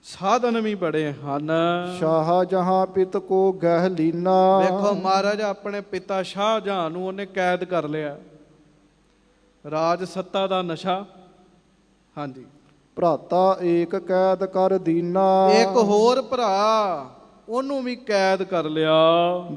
ਸਾਧਨ ਵੀ ਬੜੇ ਹਨ। ਸ਼ਾਹ ਜਹਾਂ ਪਿਤ ਕੋ ਗਹਿ ਲੀਨਾ। ਵੇਖੋ ਮਹਾਰਾਜ ਆਪਣੇ ਪਿਤਾ ਸ਼ਾਹਜਹਾਂ ਨੂੰ ਉਹਨੇ ਕੈਦ ਕਰ ਲਿਆ। ਰਾਜ ਸੱਤਾ ਦਾ ਨਸ਼ਾ। ਹਾਂਜੀ। ਭਰਾਤਾ ਏਕ ਕੈਦ ਕਰ ਦੀਨਾ। ਇੱਕ ਹੋਰ ਭਰਾ ਉਹਨੂੰ ਵੀ ਕੈਦ ਕਰ ਲਿਆ।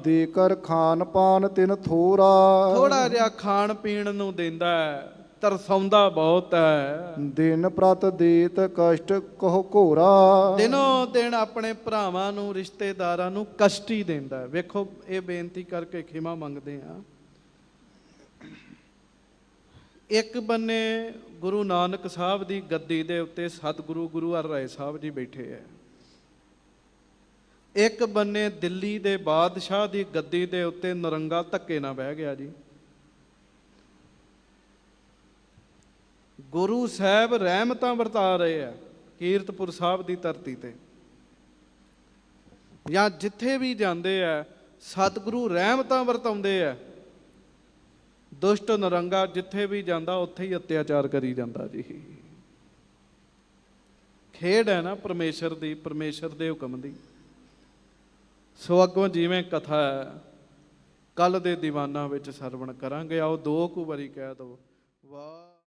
ਦੇ ਕਰ ਖਾਨ ਪਾਨ ਤਿਨ ਥੋਰਾ। ਥੋੜਾ ਜਿਹਾ ਖਾਣ ਪੀਣ ਨੂੰ ਦਿੰਦਾ ਹੈ, ਤਰਸਾਉਂਦਾ ਬਹੁਤ ਹੈ। ਦਿਨ ਪ੍ਰਤ ਦੇਤ ਕਸ਼ਟ ਕਹੋ ਘੋਰਾ। ਦਿਨੋਂ ਦਿਨ ਆਪਣੇ ਭਰਾਵਾਂ ਨੂੰ, ਰਿਸ਼ਤੇਦਾਰਾਂ ਨੂੰ ਕਸ਼ਟ ਹੀ ਦਿੰਦਾ। ਵੇਖੋ ਇਹ ਬੇਨਤੀ ਕਰਕੇ ਖਿਮਾ ਮੰਗਦੇ ਆ। ਇੱਕ ਬੰਨੇ ਗੁਰੂ ਨਾਨਕ ਸਾਹਿਬ ਦੀ ਗੱਦੀ ਦੇ ਉੱਤੇ ਸਤਿਗੁਰੂ ਗੁਰੂ ਹਰਿਰਾਏ ਸਾਹਿਬ ਜੀ ਬੈਠੇ ਹੈ। ਇੱਕ ਬੰਨੇ ਦਿੱਲੀ ਦੇ ਬਾਦਸ਼ਾਹ ਦੀ ਗੱਦੀ ਦੇ ਉੱਤੇ ਨਰੰਗਾ ਧੱਕੇ ਨਾਲ ਬਹਿ ਗਿਆ ਜੀ। ਗੁਰੂ ਸਾਹਿਬ ਰਹਿਮਤਾਂ ਵਰਤਾ ਰਹੇ ਆ ਕੀਰਤਪੁਰ ਸਾਹਿਬ ਦੀ ਧਰਤੀ ਤੇ, ਜਾਂ ਜਿੱਥੇ ਵੀ ਜਾਂਦੇ ਆ ਸਤਿਗੁਰੂ ਰਹਿਮਤਾਂ ਵਰਤਾਉਂਦੇ ਆ। ਦੁਸ਼ਟ ਨਰੰਗਾ ਜਿੱਥੇ ਵੀ ਜਾਂਦਾ ਉੱਥੇ ਹੀ ਅਤਿਆਚਾਰ ਕਰੀ ਜਾਂਦਾ ਜੀ। ਖੇਡ ਹੈ ਨਾ ਪਰਮੇਸ਼ਰ ਦੀ, ਪਰਮੇਸ਼ਰ ਦੇ ਹੁਕਮ ਦੀ। ਸੋ ਅੱਗੋਂ ਜਿਵੇਂ ਕਥਾ ਹੈ ਕੱਲ ਦੇ ਦੀਵਾਨਾਂ ਵਿੱਚ ਸਰਵਣ ਕਰਾਂਗੇ। ਆਓ 2 ਕੁ ਵਾਰੀ ਕਹਿ ਦਿਓ ਵਾਹ।